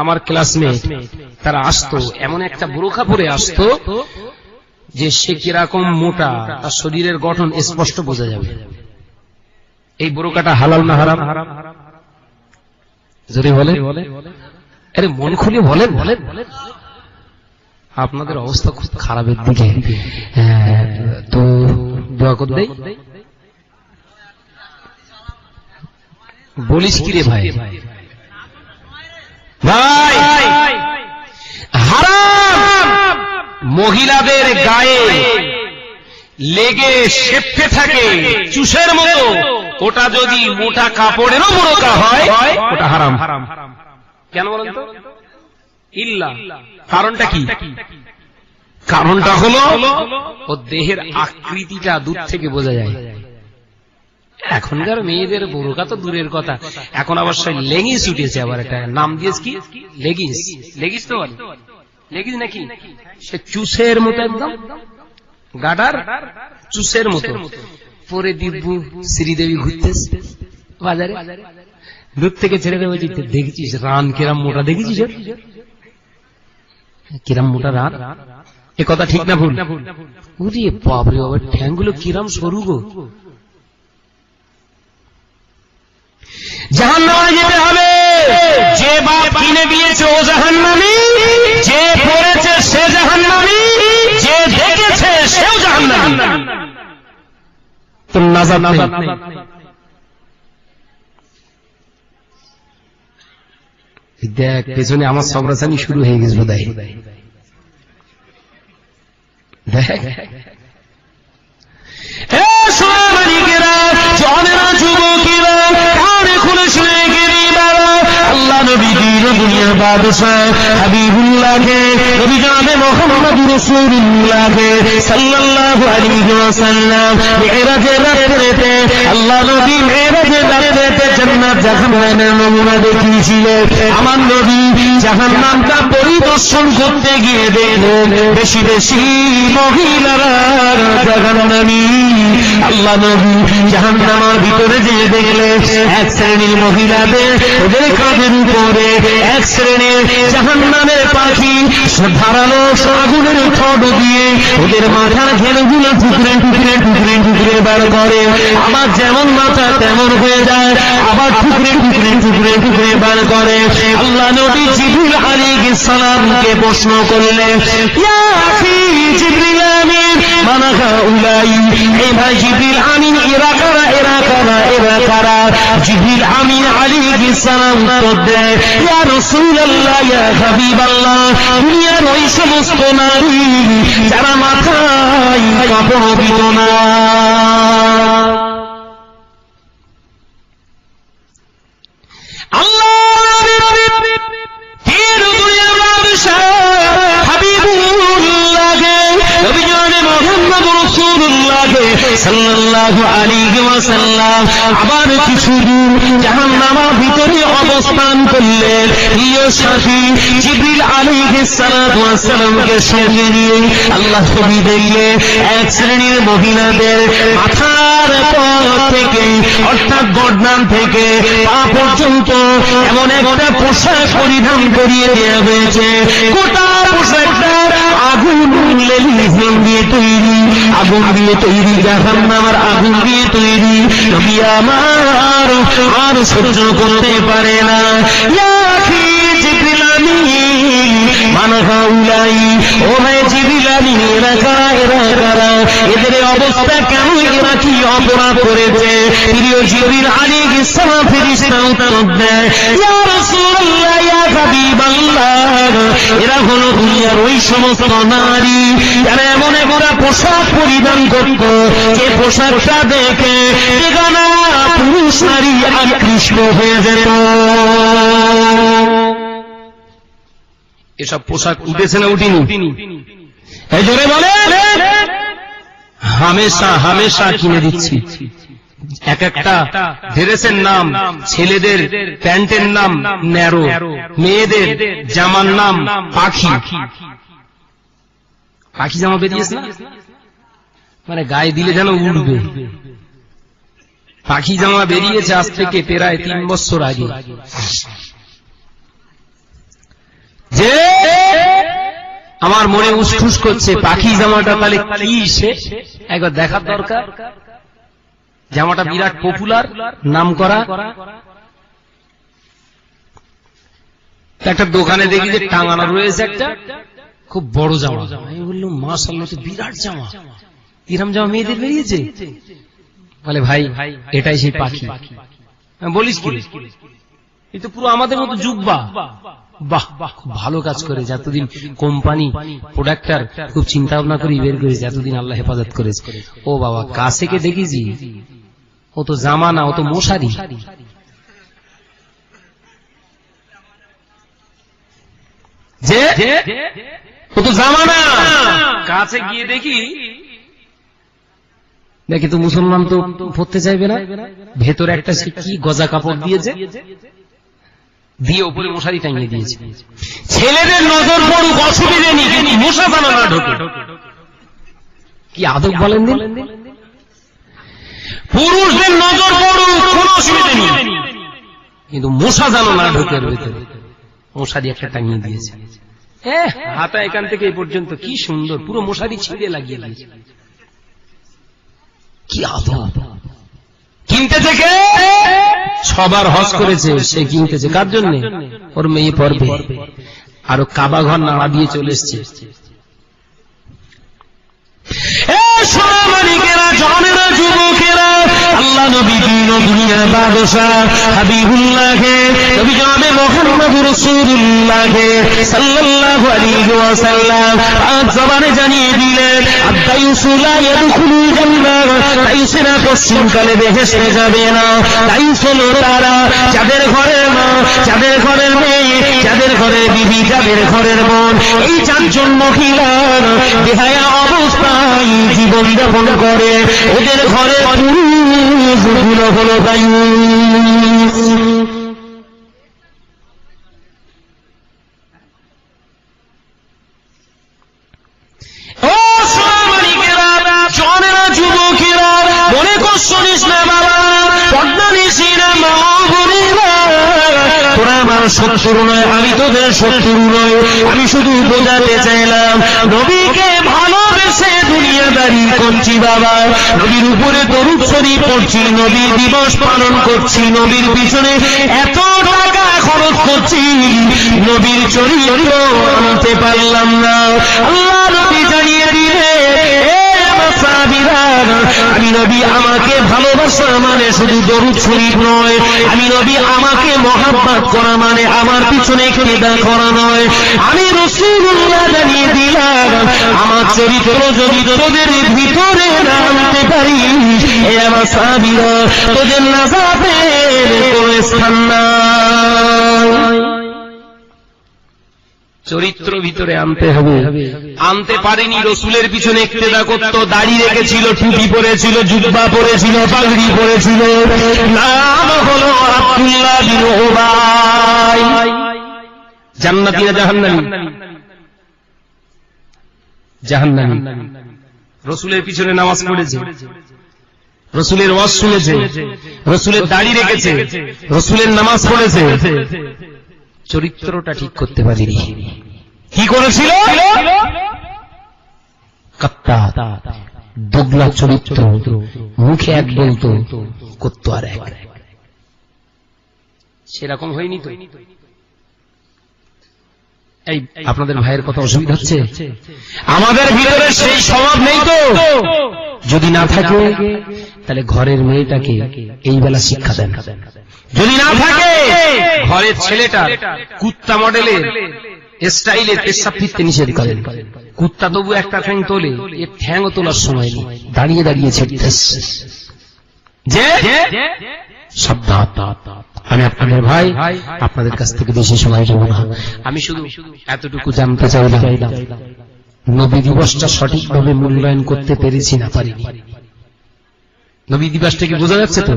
আমার ক্লাসমেট, তারা আসতো, এমন একটা বোরকা পরে আসতো যে সে কিরকম মোটা, তার শরীরের গঠন স্পষ্ট বোঝা যাবে। এই বোরকাটা হালাল না হারাম? জোরে বলে, আরে মন খুলে বলেন। আপনাদের অবস্থা খুব খারাপের দিকে। তো দোয়া করে দেই। বলিস কি রে ভাই? হারাম মহিলাদের গায়ে লেগে সেপে থাকে চুষের মতো, ওটা যদি মোটা কাপড়েরও বোরকা হয় ওটা হারাম। কেন বলেন তো? ইল্লা, কারণটা কি? কারণটা হলো ও দেহের আকৃতিটা দূর থেকে বোঝা যায়। এখনকার মেয়েদের বোরকা তো দূরের কথা, এখন আবার সেই লেগিংস উঠেছে, আবার একটা নাম দিয়েছে কি লেগিংস। লেগিংস তো বলে লেগিংস নাকি? সে চুষের মতো, একদম গাডার চুষের মতো পরে দিব্যু শ্রীদেবী ঘুরতেছে বাজারে, দূর থেকে ছেড়ে দেবে। দেখেছিস রান কিরাম মোটা? দেখেছিস কিরাম মোটা রান? এ কথা ঠিক না ভুল? ওরে বাপরে বাবা, ঠ্যাংগুলো কিরাম সরু গো। জাহান্নামে যেতে হবে। যে বাপ কিনে দিয়েছে ও জাহান্নামী, যে পড়েছে সে জাহান্নামী, যে দেখেছে সেও জাহান্নামী। তো নাজাত নেই। দেখ পেছনে আমার সবরাসানি শুরু হয়ে গেছে বোধহয়। দেখ জনেরা যুবকেরা কানে খুলে শুনে গেলি বাবা, আল্লাহ নবী দিন দুনিয়ার বাদশাহ হাবিবুল্লাহকে, নবী জনাবে মুহাম্মদ রাসূলুল্লাহকে সাল্লাল্লাহু আলাইহি ওয়াসাল্লাম মিরাজের রাতে আল্লাহ নবী মিরাজের রাতে জান্নাত জাহান্নামের নমুনা দেখিয়েছিলেন। আমার নবী জাহান্নামটা পরিদর্শন করতে গিয়ে দেখলেন বেশি বেশি মহিলারা জাহান্নামী। আল্লাহ নবী জাহান্নামের ভিতরে যেয়ে দেখলেন এক শ্রেণীর মহিলাদের, ওদের কাঁধের উপরে এক শ্রেণীর জাহান্নামের পাখি ধারালো আগুনের ঠোঁট দিয়ে ওদের মাথার ঘেরগুলো টুকরে টুকরে টুকরে টুকরে বার করে। আমার যেমন মাথা তেমন হয়ে যায়, আবার টুকরে টুকরে টুকরে টুকরে বার করে। আল্লাহ নবী জিবরিল আলাইহিস সালামকে প্রশ্ন করলেন, ইয়া আখি জিবরিল আমিন মানাহা উলাই, এই ভাই জিবরিল আমিন এরা কারা এরা কারা এরা কারা? জিবরিল আমিন আলাইহিস সালাম উত্তর দেয়, ইয়া রাসূলুল্লাহ ইয়া হাবিবাল্লাহ, দুনিয়ার ওই সমস্ত নারী যারা মাথায় কাপড় দিত না। হাবিবুল্লাহকে নবী জনাবে মুহাম্মদ রাসূলুল্লাহকে সাল্লাল্লাহু আলাইহি ওয়াসাল্লাম আবার কিছু দূর জাহান্নামের ভিতরে অবস্থান করলেন। প্রিয় সাথী জিবরিল আলাইহিস সালাতু ওয়াস সালামকে সঙ্গে নিয়ে আল্লাহ নবী দেখলেন এক শ্রেণীর মহিলাদের মাথার পর থেকে অর্থাৎ গর্দান থেকে পা পর্যন্ত এমন একটা পোশাক পরিধান করিয়ে দেওয়া হয়েছে। গোটা পোশাকটা আগুন দিয়ে তৈরি, আগুন দিয়ে তৈরি, জাহান্নামের আগুন দিয়ে তৈরি। নবী আমার আর সহ্য করতে পারে না। ইয়া আখি জিবরিল আমিন মান হাউলাই, ও ভাই জিবরিল আমিন এরা কারা, এদের অবস্থা কেন, এরা কি অপরাধ করেছে? প্রিয় জিবরিল আলাইহিস সালাম ফেরেশতা উত্তর দেয়, ইয়া রাসূলুল্লাহ ইয়া হাবিবাল্লাহ, এরা হলো দুনিয়ার ওই সমস্ত নারী যারা এমন একটা পোশাক পরিধান করত যে পোশাকটা দেখে বেগানা পুরুষ নারী আকৃষ্ট হয়ে যেত। এসব পোশাক উঠেছে না উঠিনি? এই জোরে বলে, হামেশা হামেশা কিনে দিচ্ছি। এক একটা ড্রেসের নাম, ছেলেদের প্যান্টের নাম ন্যারো, মেয়েদের জামার নাম পাখি। পাখি জামা বেরিয়েছে না, মানে গায়ে দিলে যেন উড়বে। পাখি জামা বেরিয়েছে আজ থেকে প্রায় 3 বছর আগে। যে আমার মনে উসখুস করছে পাখি জামাটা তাহলে কি, সে একবার দেখার দরকার। জামাটা বিরাট পপুলার, নাম করা। একটা দোকানে দেখি যে টাঙানো রয়েছে একটা খুব বড় জামা। আমি বললাম মাশাআল্লাহ, তো বিরাট জামা, এরকম জামা মেয়েদের বেরিয়েছে? বলে ভাই এটাই সেই পাখি। বলিস কি, এই তো পুরো আমাদের মতো জুব্বা। বাহ বাহ, খুব ভালো কাজ করে। যতদিন কোম্পানি প্রোডাক্টার খুব চিন্তা ভাবনা করে বের করেছে, এতদিন আল্লাহ হেফাজত করেছে। ও বাবা, কাছে কে দেখিছি, ও তো জামা না, ও তো মশারি। যে ও তো জামা না, কাছে গিয়ে দেখি তো মুসলমান তো পড়তে চাইবে না, ভেতরে একটা সে কি গজা কাপড় দিয়েছে, দিয়ে উপরে মশারি টাঙিয়ে দিয়েছে। ছেলেদের নজর পড়ুক অসুবিধে নেই, কিন্তু মশা জানা না ঢোকে। কি আদব বলেন দিন। পুরুষদের নজর পড়ুক কোন অসুবিধে নেই, কিন্তু মশা জানো না ঢোকের ভেতরে। মশারি একটা টাঙিয়ে দিয়েছে, হাতা এখান থেকে এই পর্যন্ত কি সুন্দর, পুরো মশারি ছিঁড়ে লাগিয়ে দিয়েছে। কি আদব। কিনতে থেকে সবার হজ করেছে, সে কিনতেছে কার জন্য? ওর মেয়ে পড়বে। আরো কাবা ঘর নাড়া দিয়ে চলে এসছে। সোনামানিকেরা, জনেরা, যুবকেরা, আল্লাহ নবী দিন দুনিয়ার বাদশাহ হাবিবুল্লাহকে, নবী জনাবে মুহাম্মদুর রাসূলুল্লাহকে সাল্লাল্লাহু আলাইহি ওয়াসাল্লাম পাক জবানে জানিয়ে দিলেন, আদায়ুসু লা ইয়াদখুলুল জান্নাহ, তাইসেরা পশ্চিমকালে বেহেশতে যাবে না। তাইস হলো তারা যাদের ঘরের মা, যাদের ঘরের মেয়ে, যাদের ঘরের বিবি, যাদের ঘরের বোন, এই 4 জন মহিলার বেহায়া অবস্থায় জীবন যাপন করে, ওদের ঘরে পুরুষগুলো হলো দায়ুস। ও সোনামানিকেরা, জনেরা, যুবকেরা, মনে কষ্ট নিস না বাবা, পর্দা নিস না মা বোনেরা, তোরা আমার শত্রু নয়, আমি তোদের শত্রু নয়। আমি শুধু বোঝাতে চাইলাম, নবীকে ভালোবেসে দুনিয়াদারি করছি বাবা, নবীর উপরে দরুদ শরীফ পড়ছি, নবীর দিবস পালন করছি, নবীর পিছনে এত টাকা খরচ করছি, নবীর চরিত্র আনতে পারলাম না। আল্লাহ নবী জানিয়ে দিলে, আমি নবী আমাকে ভালোবাসা মানে শুধু দরুদ শরীফ নয়, আমি নবী আমাকে মহাব্বত করা মানে আমার পিছনে খেদা করা নয়। আমি রাসূলুল্লাহ জানিয়ে দিলাম, আমার চরিত্র যদি তোদের ভিতরে আনতে পারি, এ আমার সাহাবীরা, তোদের নাজাতের কোনো স্থান নাই। চরিত্র ভিতরে আনতে হবে। আনতে পারেনি, রসুলের পিছনে ইক্তেদা করত, দাড়ি রেখেছিল, টুপি পরেছিল, জুব্বা পরেছিল, পাগড়ি পরেছিল, নাম হলো আব্দুল্লাহ বিন উবাই। জান্নাতি না জাহান্নামী? জাহান্নামী। রসুলের পিছনে নামাজ পড়েছে, রসুলের ওয়াজ শুনেছে, রসুলের দাড়ি রেখেছে, রসুলের নামাজ পড়েছে, চরিত্রটা ঠিক করতে পারেনি। কি করেছিল? কাত্তা, দুগলা চরিত্র, মুখে এক বলতো, করতো আর এক। সেরকম হয়নি তো। এই আপনাদের ভাইয়ের কথা অসুবিধা হচ্ছে? আমাদের ভিতরে সেই স্বভাব নেই তো। যদি না থাকে তাহলে ঘরের মেয়েটাকে এই বেলা শিক্ষা দেন। যদি না থাকে ঘরের ছেলেটা কুত্তা মডেলের স্টাইলের পেশাব ফিরতে নিষেধ করেন। কুত্তা তবু একটা ঠ্যাং তোলে, এর ঠ্যাংও তোলার সময় নেই, দাঁড়িয়ে দাঁড়িয়ে ছেড়তেছে। যে সাবধান, আমি আপনাদের ভাই, আপনাদের কাছ থেকে বেশি সময় নেব না। আমি শুধু এতটুকু জানতে চাইলাম, নবী দিবসটা সঠিকভাবে মূল্যায়ন করতে পেরেছি না পারিনি? নবী দিবসটা কি বোঝা যাচ্ছে তো?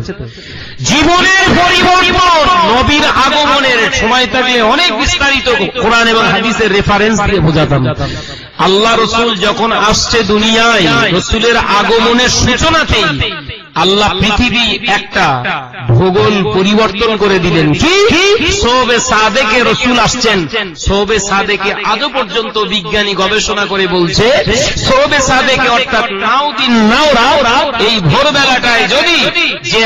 জীবনের পরিবর্তন নবীর আগমনের সময় থাকলে অনেক বিস্তারিত কোরআন এবং হাদিসের রেফারেন্স দিয়ে বোঝাতাম। আল্লাহ রসুল যখন আসছে দুনিয়ায়, রসুলের আগমনের সূচনাতেই আল্লাহ পৃথিবী একটা ভূগোল পরিবর্তন করে দিলেন। কি? সোবে সাদেকে রসুল আসছেন। সোবে সাদেকে আজও পর্যন্ত বিজ্ঞানী গবেষণা করে বলছে, সোবে সাদেকে অর্থাৎ নাউদিন নাওরা, এই ভোরবেলাটায় যদি যে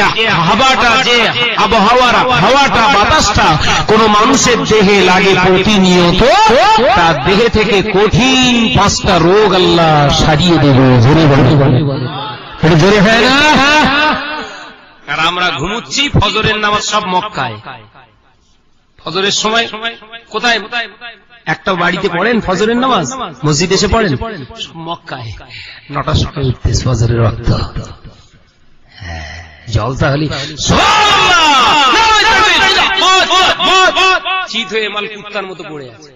হাওয়াটা, যে আবহাওয়ার হাওয়াটা, বাতাসটা কোন মানুষের দেহে লাগে প্রতিনিয়ত, তার দেহে থেকে কঠিন 5টা রোগ আল্লাহ সারিয়ে দেবে। জোরে বলে, জোরে হয় না? আর আমরা ঘুমুচ্ছি, ফজরের নামাজ সব মক্কায়। ফজরের সময় কোথায়? একটা বাড়িতে পড়েন ফজরের নামাজ, মসজিদ এসে পড়েন, সব মক্কায়। 9টার সময় উঠতে ফজরের রক্ত জলসা হলি চিত হয়ে মাল কুত্তার মতো পড়ে আছে।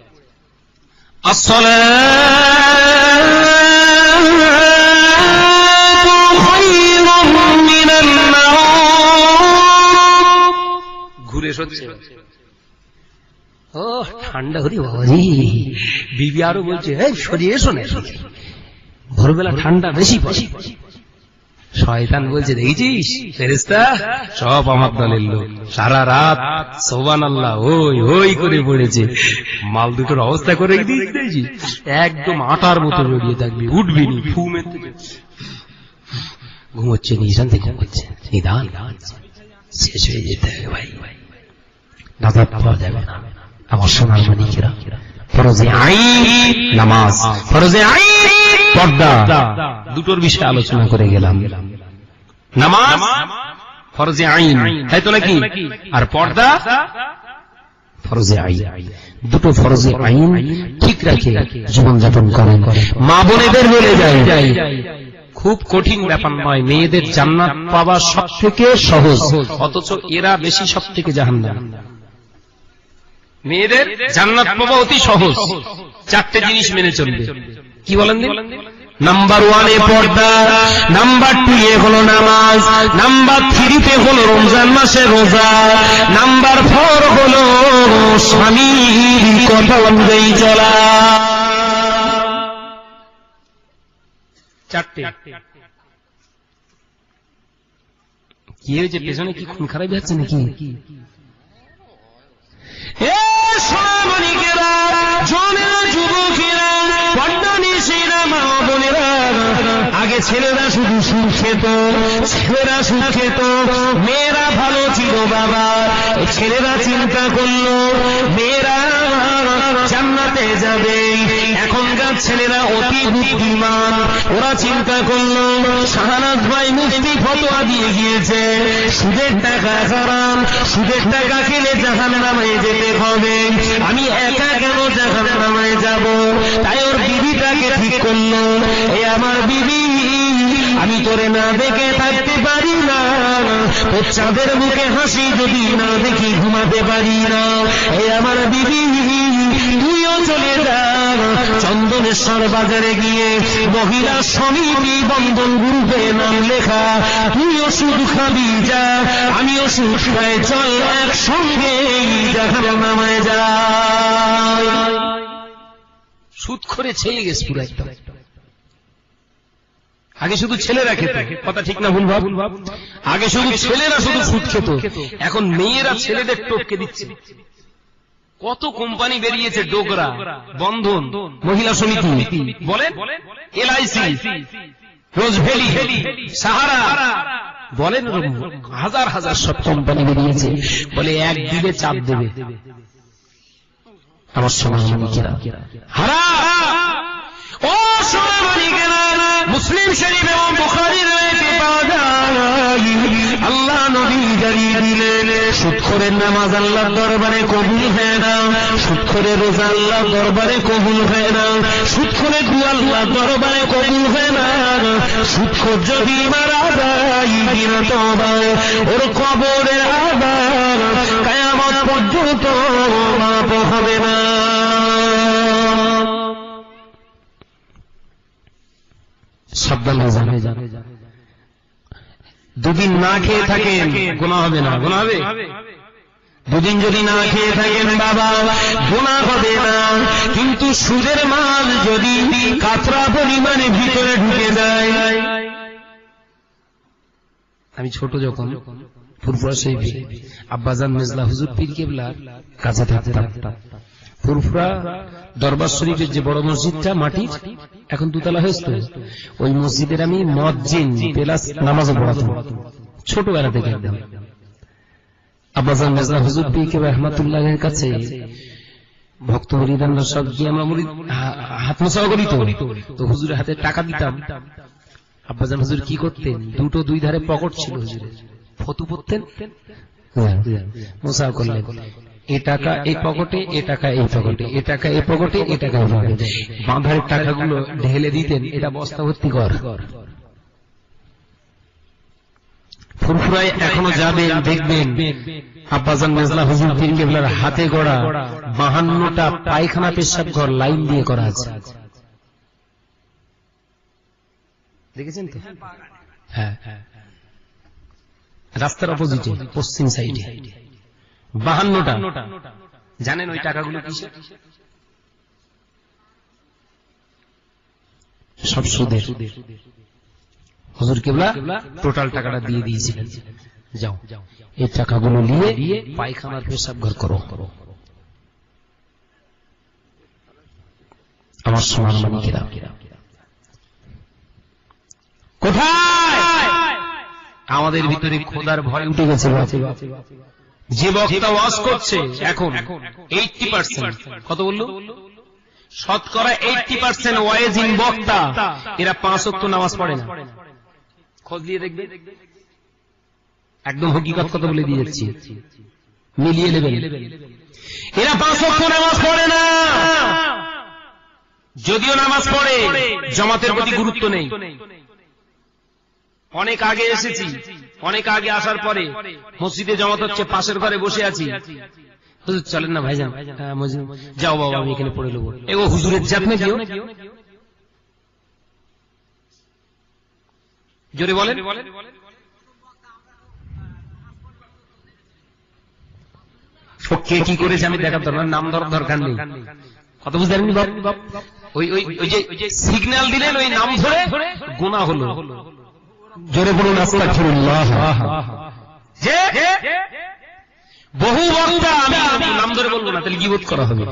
ঘুরে সচ্ছে, ও ঠান্ডা হরি বাবাজি। বিবি আরো বলছে, সরিয়ে এসো না, ভোরবেলা ঠান্ডা বেশি পড়ে। শয়তান বলছে, দেখেছিস ফেরেশতা সব আমার দলের লোক, সারা রাত সুবহানাল্লাহ ওই ওই করে পড়েছে। মাল দুটোর অবস্থা করে দিয়েছি, একদম আটার মতো জড়িয়ে থাকবি, উঠবি নি, ফু মেতে ঘুমোচ্ছে, নিশান্তি ঘুমোচ্ছে। নিদান শেষ হয়ে যেতে হবে ভাই, নাজাত পাওয়া যাবে না। আমার সোনার মানিকেরা, ফরজে আইন নামাজ, ফরজে আইন পর্দা, দুটোর বিষয়ে আলোচনা করে গেলাম। নামাজ ফরজে আইন, তাই তো নাকি? আর পর্দা ফরজে আইন। দুটো ফরজে আইন ঠিক রাখে জীবনযাপন করেন। মা বোনেদের বলে যায়, খুব কঠিন ব্যাপার নয়, মেয়েদের জান্নাত পাওয়া সব থেকে সহজ, অথচ এরা বেশি সব থেকে জাহান্নাম। মেয়েদের জান্নাত পাওয়া অতি সহজ, 4টে জিনিস মেনে চলবে। কি বলেন? নাম্বার 1 পর্দা, নাম্বার 2 হলো নামাজ, নাম্বার 3 হলো রমজান মাসে রোজা, নাম্বার 4 হলো স্বামীর কথা অনুযায়ী চলা। 4টে। কি হয়েছে? পেছনে কি খুন খারাপ যাচ্ছে নাকি? আগে ছেলেরা শুধু সুখ খেত, ছেলেরা সুখ খেত, মেয়েরা ভালো ছিল বাবা। ছেলেরা চিন্তা করলো মেয়েরা জান্নাতে যাবে। এখনকার ছেলেরা অতি বুদ্ধিমান, ওরা চিন্তা করলো শাহনাজ ভাই মুফতি ফতোয়া দিয়ে গিয়েছে, সুদের টাকা হারাম, সুদের টাকা খেলে জাহান্নামে যেতে হবে, আমি একা কেন জাহান্নামে যাব? তাই ওর বিবিটাকে ঠিক করলো, এই আমার বিবি, আমি তোরে না দেখে থাকতে পারি না, তোর চাঁদের মুখে হাসি যদি না দেখি ঘুমাতে পারি না। এই আমার বিবি, তুইও চলে যা চন্দনেশ্বর বাজারে গিয়ে মহিলা সমিতি বন্ধন গ্রুপে নাম লেখা, তুইও সুদ খাবি যা, আমিও সুদ খাই, চল একসঙ্গে জাহান্নামে যাই। সুদ করে ছেয়ে গেছে পুরো একদম। আগে শুধু ছেলেরা খেত, কথা ঠিক না ভুল ভাব? আগে শুধু ছেলেরা শুধু সুদ খেত, এখন মেয়েরা ছেলেদের টপকে দিচ্ছে। কত কোম্পানি বেরিয়েছে, ডোগরা, বন্ধন, মহিলা সমিতি, বলেন LIC, রোজভ্যালি, সাহারা, বলেন হাজার হাজার সব কোম্পানি বেরিয়েছে। বলে এক দিলে চাপ দেবে। আমার সোনামানিকেরা, হারাম ও সোনামানিকেরা, মুসলিম শরীফ এবং বুখারীর রয়েছে পাওয়া যায়, আল্লাহ নবী জানিয়ে দিলেন সুদখোরের নামাজ আল্লাহর দরবারে কবুল হয় না, সুদখোরের রোজা আল্লাহর দরবারে কবুল হয় না, সুদখোরের দোয়া আল্লাহর দরবারে কবুল হয় না। সুদখোর যদি মারা যায় বিনা তওবায়, ওর কবরের আযাব কিয়ামত পর্যন্ত মাফ হবে না। সাবধান হয়ে যান। দুদিন না খেয়ে থাকেন গুনাহ হবে না, গুনাহ হবে? দুদিন যদি না খেয়ে থাকেন বাবা গুনাহ হবে না, কিন্তু সুদের মাল যদি কাতরা পরিমাণে ভিতরে ঢুকে যায়। আমি ছোট যখন ফুরফুরা শরীফে আব্বাজান মেজলা হুজুর পীর কেবলার কাছে থাকতাম, ফুরফুরা দরবার শরীফের যে বড় মসজিদটা মাটির, এখন দুতলা হয়েছে, ওই মসজিদের আমি মুয়াজ্জিন প্লাস নামাজও পড়াতাম ছোটবেলা থেকে। আব্বাজান মেজলা হুজুর পীর কেবলা রহমাতুল্লাহের কাছে ভক্ত মুরিদানরা সব গিয়ে আমরা হাত মোছাও করি, তো হুজুরের হাতে টাকা দিতাম। আব্বাজান হুজুর কি করতেন, দুটো দুই ধারে পকেট ছিল হুজুরের, ফতু পড়তেন, মোছাও করলেন, এ টাকা এই পকেটে, এ টাকা এই পকেটে, এ টাকা এই পকেটে, এ টাকা এই পকেটে, বাঁধারের টাকাগুলো ঢেলে দিতেন, এটা বস্তা ভর্তি কর। ফুরফুরায় এখনো যাবেন দেখবেন আব্বাজান মেজলা হুজুর পীর কেবলার হাতে গড়া 52টা পায়খানা পেশাব ঘর লাইন দিয়ে করা আছে, দেখেছেন তো? হ্যাঁ, রাস্তার অপোজিটে পশ্চিম সাইডে 52টা। জানেন ওই টাকাগুলো কিসের? সব সুদের। হুজুর কেবলা টোটাল টাকাটা দিয়ে দিয়েছিলেন, যাও এই টাকাগুলো নিয়ে পায়খানার পেশাব ঘর করো। আমার সোনার মানিকেরা কোথায়? আমাদের ভিতরে খোদার ভয় উঠে গেছে। যে বক্তা ওয়াজ করছে এখন 80%, কত বললো? শতকরা 80% ওয়াইজিন বক্তা এরা 5 ওয়াক্ত নামাজ পড়ে না। খোঁজ দিয়ে দেখবে, একদম হকিকত কথা বলে দিয়ে যাচ্ছি, মিলিয়ে নেবেন। এরা 5 ওয়াক্ত নামাজ পড়ে না, যদিও নামাজ পড়ে জামাতের প্রতি গুরুত্ব নেই। অনেক আগে এসেছি, অনেক আগে আসার পরে মসজিদে জামাত হচ্ছে, পাশের ঘরে বসে আছি, হুজুর চলেন না ভাইজান, যাও বাবা আমি এখানে পড়ে নেবো। এগো হুজুরের জাত না কেউ, জোরে বলেন। কে কি করেছে আমি দেখার দরকার, নাম ধরার দরকার নেই, কত বুঝতে পারেননি বাপ? ওই যে সিগন্যাল দিলেন, ওই নাম ধরে গুনাহ হলো। জোরে বলুন আস্তাগফিরুল্লাহ। যে বহু বক্তা, আমি নাম ধরে বলবো না, তাহলে গীবত করা হবে।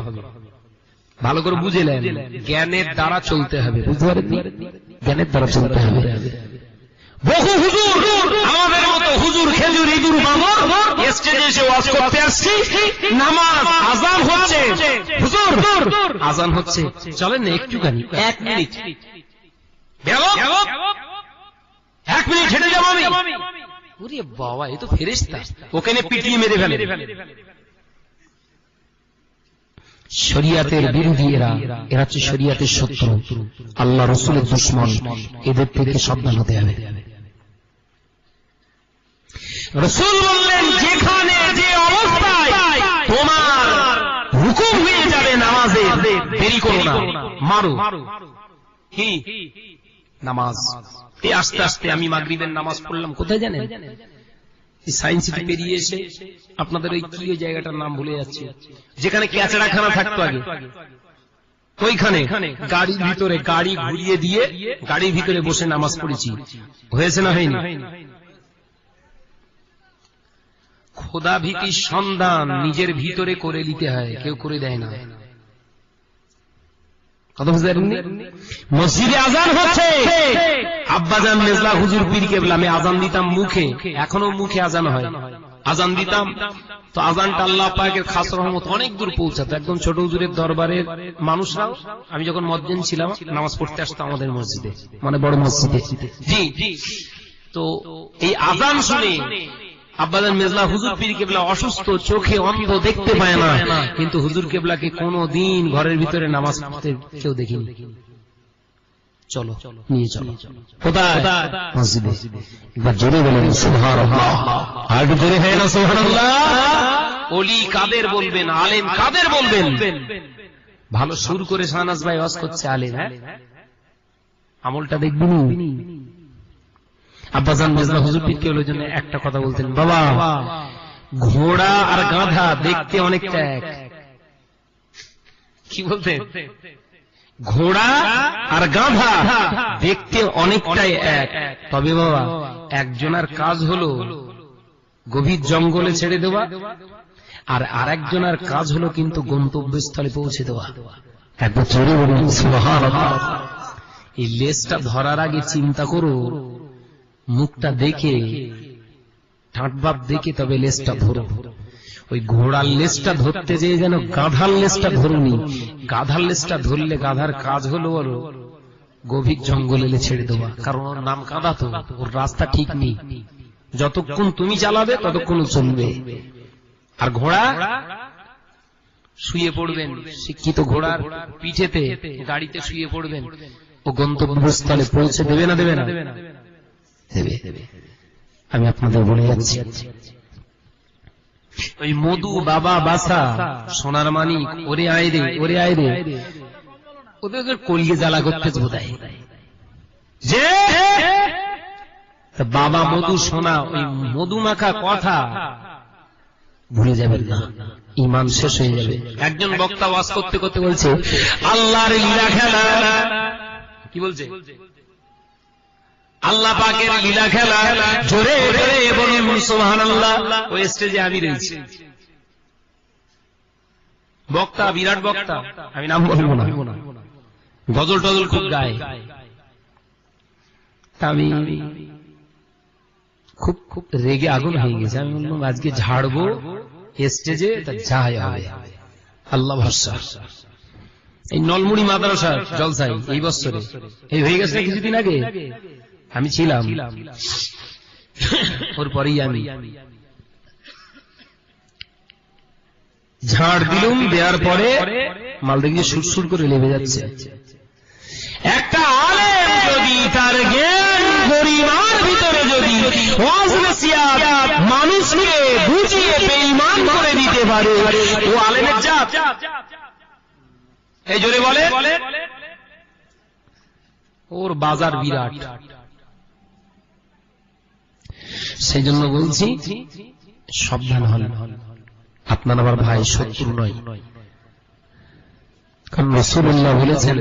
ভালো করে বুঝে নেন, জ্ঞানের দ্বারা চলতে হবে, বুঝতে পারেননি? জ্ঞানের দ্বারা চলতে হবে। বহু হুজুর আমাদের মতো হুজুর খেজুর ইঁদুর বামর স্টেজে এসে ওয়াজ করতে আসছি, নামাজ আযান হচ্ছে, হুজুর আযান হচ্ছে, চলেন না একটুখানি 1 মিনিট, 1 মিনিট হেঁটে যাবো আমি। ওরে বাবা, এ তো ফেরেশতা, ওখানে পিটিয়ে মেরে ফেলে। শরিয়াতের বিরোধী এরা হচ্ছে শরিয়াতের শত্রু, আল্লাহ রাসূলের দুশমন, এদের থেকে সাবধান হতে হবে। রাসূল বললেন, যেখানে যে অবস্থায় তোমার হুকুম হয়ে যাবে না মারো কি নামাজ। এই আস্তে আস্তে আমি মাগরিবের নামাজ পড়লাম কোথায় জানেন, সায়েন্স সিটি পেরিয়ে এসে আপনাদের ওই কি ওই জায়গাটার নাম ভুলে যাচ্ছে, যেখানে ক্যাচড়াখানা থাকতো আগে, ওইখানে গাড়ির ভিতরে গাড়ি ঘুরিয়ে দিয়ে গাড়ির ভিতরে বসে নামাজ পড়েছি। হয়েছে না হয়নি? খোদা ভীতির সন্ধান নিজের ভিতরে করে নিতে হয়, কেউ করে দেয় না। কথা বুঝতে পারেননি? মসজিদে আজান হচ্ছে, আব্বাজান মেজলা হুজুর পীর কেবলা, আমি আজান দিতাম মুখে, এখনো মুখে আজান হয়, আজান দিতাম তো আজানটা আল্লাহ পাকের খাস রহমত অনেক দূর পৌঁছাতো, একদম ছোট হুজুরের দরবারের মানুষরাও, আমি যখন মজ্জিন ছিলাম নামাজ পড়তে আসতাম আমাদের মসজিদে, মানে বড় মসজিদে। জি, তো এই আজান শুনে আব্বাজান মেজলা হুজুর পীর কেবলা অসুস্থ, চোখে অন্ধ, দেখতে পায় না, কিন্তু হুজুর কেবলাকে কোনো দিন ঘরের ভিতরে নামাজ পড়তে কেউ দেখিনি। চলো নিয়ে চলো, কোথায়? মসজিদে। এবার জোরে বলেন সুবহানাল্লাহ, আর জোরে হয় না সুবহানাল্লাহ? ওলি কাদের বলবেন, আলেম কাদের বলবেন? ভালো সুর করে শাহনাজ ভাই ওয়াজ করছে, আলেম, হ্যাঁ আমলটা দেখবেন। আব্বাজান মেজলা হুজুর পীর কেবলার জন্য একটা কথা বলতেন, বাবা ঘোড়া আর গাধা দেখতে অনেকটা এক। কি বলতেন? ঘোড়া আর গাধা দেখতে অনেকটাই এক, তবে বাবা একজনের কাজ হলো গভীর জঙ্গলে ছেড়ে দেওয়া, আর আরেকজনের কাজ হলো কিন্তু গন্তব্যস্থলে পৌঁছে দেওয়া। একবার জোরে বলুন সুবহানাল্লাহ। এই লেজটা ধরার আগে চিন্তা করো, মুখটা দেখে ঠাঁটবাপ দেখে তবে লেজটা ধরো। ওই ঘোড়ার লেজটা ধরতে যেয়ে যেন গাধার লেজটা ধরুনি, গাধার লেজটা ধরলে গাধার কাজ হলো বলো গভীর জঙ্গলে ছেড়ে দেওয়া, কারণ ওর নাম গাধা, তো ওর রাস্তা ঠিক নেই, যতক্ষণ তুমি চালাবে ততক্ষণ চলবে। আর ঘোড়া শুয়ে পড়বেন, শিক্ষিত ঘোড়ার পিঠেতে গাড়িতে শুয়ে পড়বেন, ও গন্তব্যস্থলে পৌঁছে দেবে না দেবে না? দেবে। আমি আপনাদের বলে যাচ্ছি, ওই মধু বাবা বাসা সোনার মানিক ওরে আয় রে, ওরে আয় রে, ওদের কলিয়ে জ্বালা করতে বোধায় যে বাবা মধু সোনা, ওই মধু মাখা কথা ভুলে যাবেন না, ঈমান শেষ হয়ে যাবে। একজন বক্তা ওয়াজ করতে করতে বলছে আল্লাহর লীলা খেলা, কি বলছে? আল্লাহ পাকের লীলা খেলা, জোরে জোরে বলুন সুবহানাল্লাহ। ওই স্টেজে আমি রয়েছি, বক্তা বিরাট বক্তা, আমি নাম বলবো না, গজল টজল খুব গায়, আমি খুব খুব রেগে আগুন হয়ে গেছে। আমি বললাম আজকে ঝাড়বো স্টেজে, তা যাই হবে আল্লাহ ভরসা। এই নলমুড়ি মাদ্রাসার জলসাই এই বছরে এই হয়ে গেছে কিছুদিন আগে, আমি ছিলাম, ওর পরেই আমি ঝাড় দিলুম, দেওয়ার পরে মাল দেখি সুরসুর করে লেগে যাচ্ছে। একটা আলেম যদি তার জ্ঞান গরিমার ভিতরে যদি মানুষকে বুঝিয়ে বেঈমান করে দিতে পারে, ও আলেমের জাত। এই জোরে বলে, ওর বাজার বিরাট। সেই জন্য বলছি সাবধান হন, আপনার আমার ভাই শত্রু নয়। কারণ রাসূলুল্লাহ বলেছেন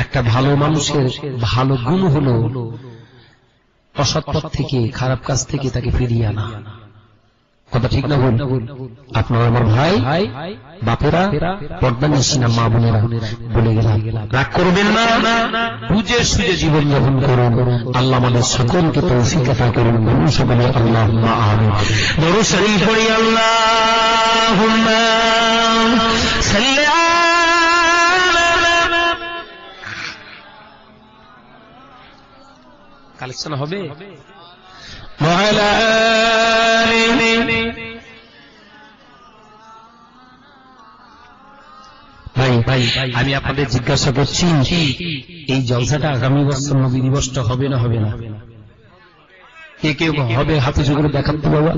একটা ভালো মানুষের ভালো গুণ হলো অসৎ পথ থেকে, খারাপ কাজ থেকে তাকে ফিরিয়ে আনা। কথা ঠিক না বল? আপনার আমার ভাই বাপেরা, পর্দা নিশিনা মা বোনেরা বলে গেলাম, রাগ করবেন না, বুঝে সুঝে জীবন যাপন করুন। আল্লাহ আমাদের সকলকে তৌফিক আতা করুন। সকলে আল্লাহুম্মা আমিন। দরুদ শরীফ পড়ি, আল্লাহুম্মা সাল্লি আলা। কালেকশন হবে ওয়ালা আলিহি। ভাই আমি আপনাদের জিজ্ঞাসা করছি, এই জলসাটা আগামী বছর নবী দিবসটা হবে না হবে না? কে কে হবে হাতে জোরে দেখান তো বাবা।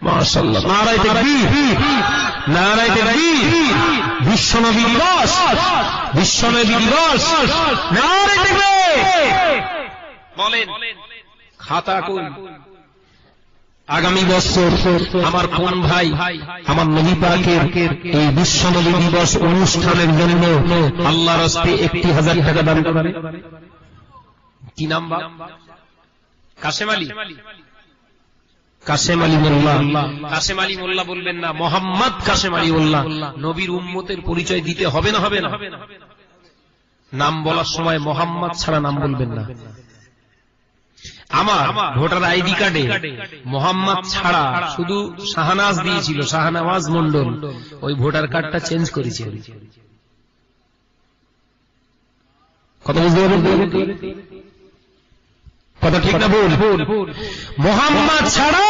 মাশাআল্লাহ, নারায়ে তাকবীর। নারায়ে তাকবীর। বিশ্বনবী দিবস, বিশ্বনবী দিবস, নারায়ে তাকবীর। বলেন খাতা কই? আগামী বছর আমার কোন ভাই আমার নবী পাকের এই বিশ্বনবী দিবস অনুষ্ঠানের জন্য আল্লাহর রাস্তে 1000 টাকা দান করবে? কি নাম বাপ? কাশেম আলী? কাশেম আলী মোল্লা। কাশেম আলী মোল্লা বলবেন না, মোহাম্মদ কাশেম আলী মোল্লা। নবীর উম্মতের পরিচয় দিতে হবে না হবে না? নাম বলার সময় মোহাম্মদ ছাড়া নাম বলবেন না। আমার ভোটার আইডি কার্ডে মোহাম্মদ ছাড়া শুধু শাহনাজ দিয়েছিল, শাহনওয়াজ মন্ডল। ওই ভোটার কার্ডটা চেঞ্জ করেছে। কথা বুঝতে পারবেন? কথা ঠিক না ভুল? মোহাম্মদ ছাড়া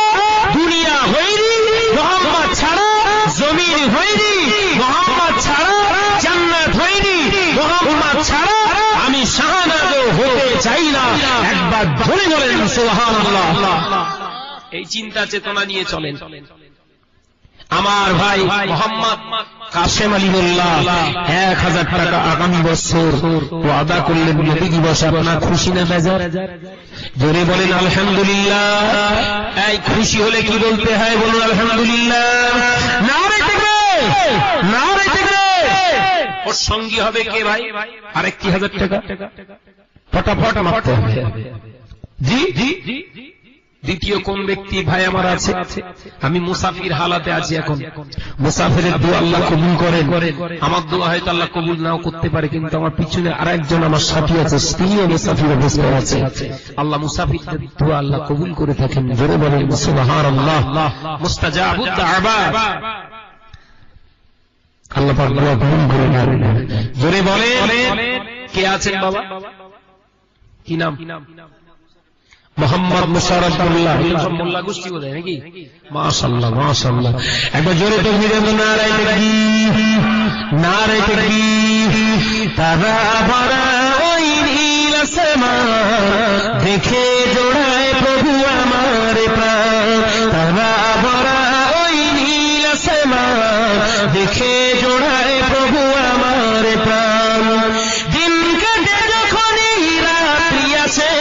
দুনিয়া হয়নি, মোহাম্মদ ছাড়া জমিন হয়নি, মোহাম্মদ ছাড়া জান্নাত হয়নি, মোহাম্মদ ছাড়া আমি শাহনাজও হতে চাই না। একবার ধরে বলেন সুবহানাল্লাহ। এই চিন্তা চেতনা নিয়ে চলেন। আমার ভাই মোহাম্মদ কাশেম আলী মোল্লা 1000 টাকা আগামী বছর ওয়াদা করলেন নবী দিবসে। আপনার খুশি না বেজার? জোরে বলেন আলহামদুলিল্লাহ। এই খুশি হলে কি বলতে হয় বলুন আলহামদুলিল্লাহ। নারায়ে তাকবীর, নারায়ে তাকবীর। ওর সঙ্গী হবে কে ভাই? আরেকটি 1000 টাকা ফটাফট মারতে হবে। জি জি। দ্বিতীয় কোন ব্যক্তি ভাই আমার আছে? আমি মুসাফির হালাতে আছি এখন। মুসাফিরের দোয়া আল্লাহ কবুল করেন। আমার দোয়া হয়তো আল্লাহ কবুল নাও করতে পারে, কিন্তু আমার পিছনে আরেকজন আমার সাথী আছে, তিনিও মুসাফির অবস্থায় আছে। আল্লাহ মুসাফিরদের দোয়া আল্লাহ কবুল করে থাকেন। জোরে বলেন সুবহানাল্লাহ। মুস্তাজাবুদ দাওয়াত। আল্লাহ পাক দোয়া কবুল করে নেন। জোরে বলেন কে আছেন বাবা? কি নাম? মোহাম্মদ মুশাররফ মোল্লা। মোল্লা গোষ্ঠী বোধহয় নাকি? মাশাআল্লাহ মাশাআল্লাহ। একবার জোরে তাকবীর দেন। নারায়ে তাকবীর, নারায়ে তাকবীর। তারা ভরা ওই নীল আসমান দেখে জোড়ায় প্রভু আমার প্রাণ। তারা ভরা ওই নীল আসমান দেখে জোড়ায় প্রভু আমার প্রাণ। দিন কাটে যখনই রাত্রি আসে,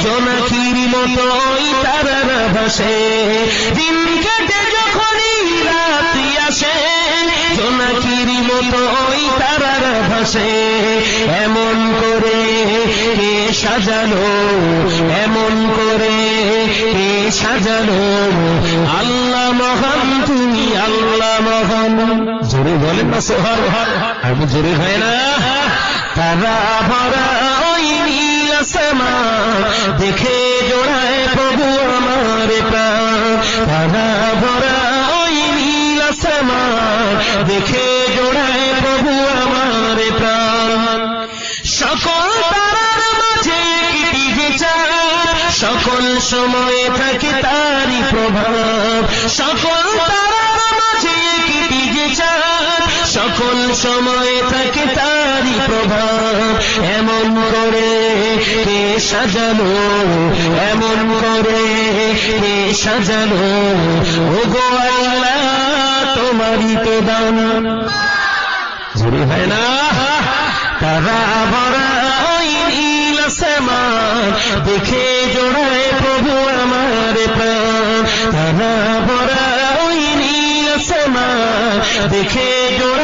জোনাকির মতোই তারারা ভাসে। দিন কাটে যখনই রাত্রি আসে, জোনাকির মতোই তারারা ভাসে। এমন করে কে সাজালো, এমন করে কে সাজালো, আল্লাহ মহান তুমি আল্লাহ মহান। জোরে বলেন না সুবহানাল্লাহ। আর জোরে হয় না? তারা ভরা ওই নীল আসমান দেখে জোড়ায় প্রভু আমার প্রাণ। তারা ভরা ওই নীল আসমান দেখে জোড়ায় প্রভু আমার প্রাণ। সকল তারার মাঝে কি যে চাঁদ, সকল সময়ে থাকে তারই প্রভাব। সকল তারার মাঝে কি যে চাঁদ, সকল সময়ে থাকে তারই প্রভাব। এমন করে কে সাজালো, এমন করে কে সাজালো, ওগো আল্লাহ তোমারই তো দান। জোরে হয় না? তারা ভরা ওই নীল আসমান দেখে জোড়ায় প্রভু আমার প্রাণ। তারা ভরা ওই নীল আসমান দেখে জোড়ায়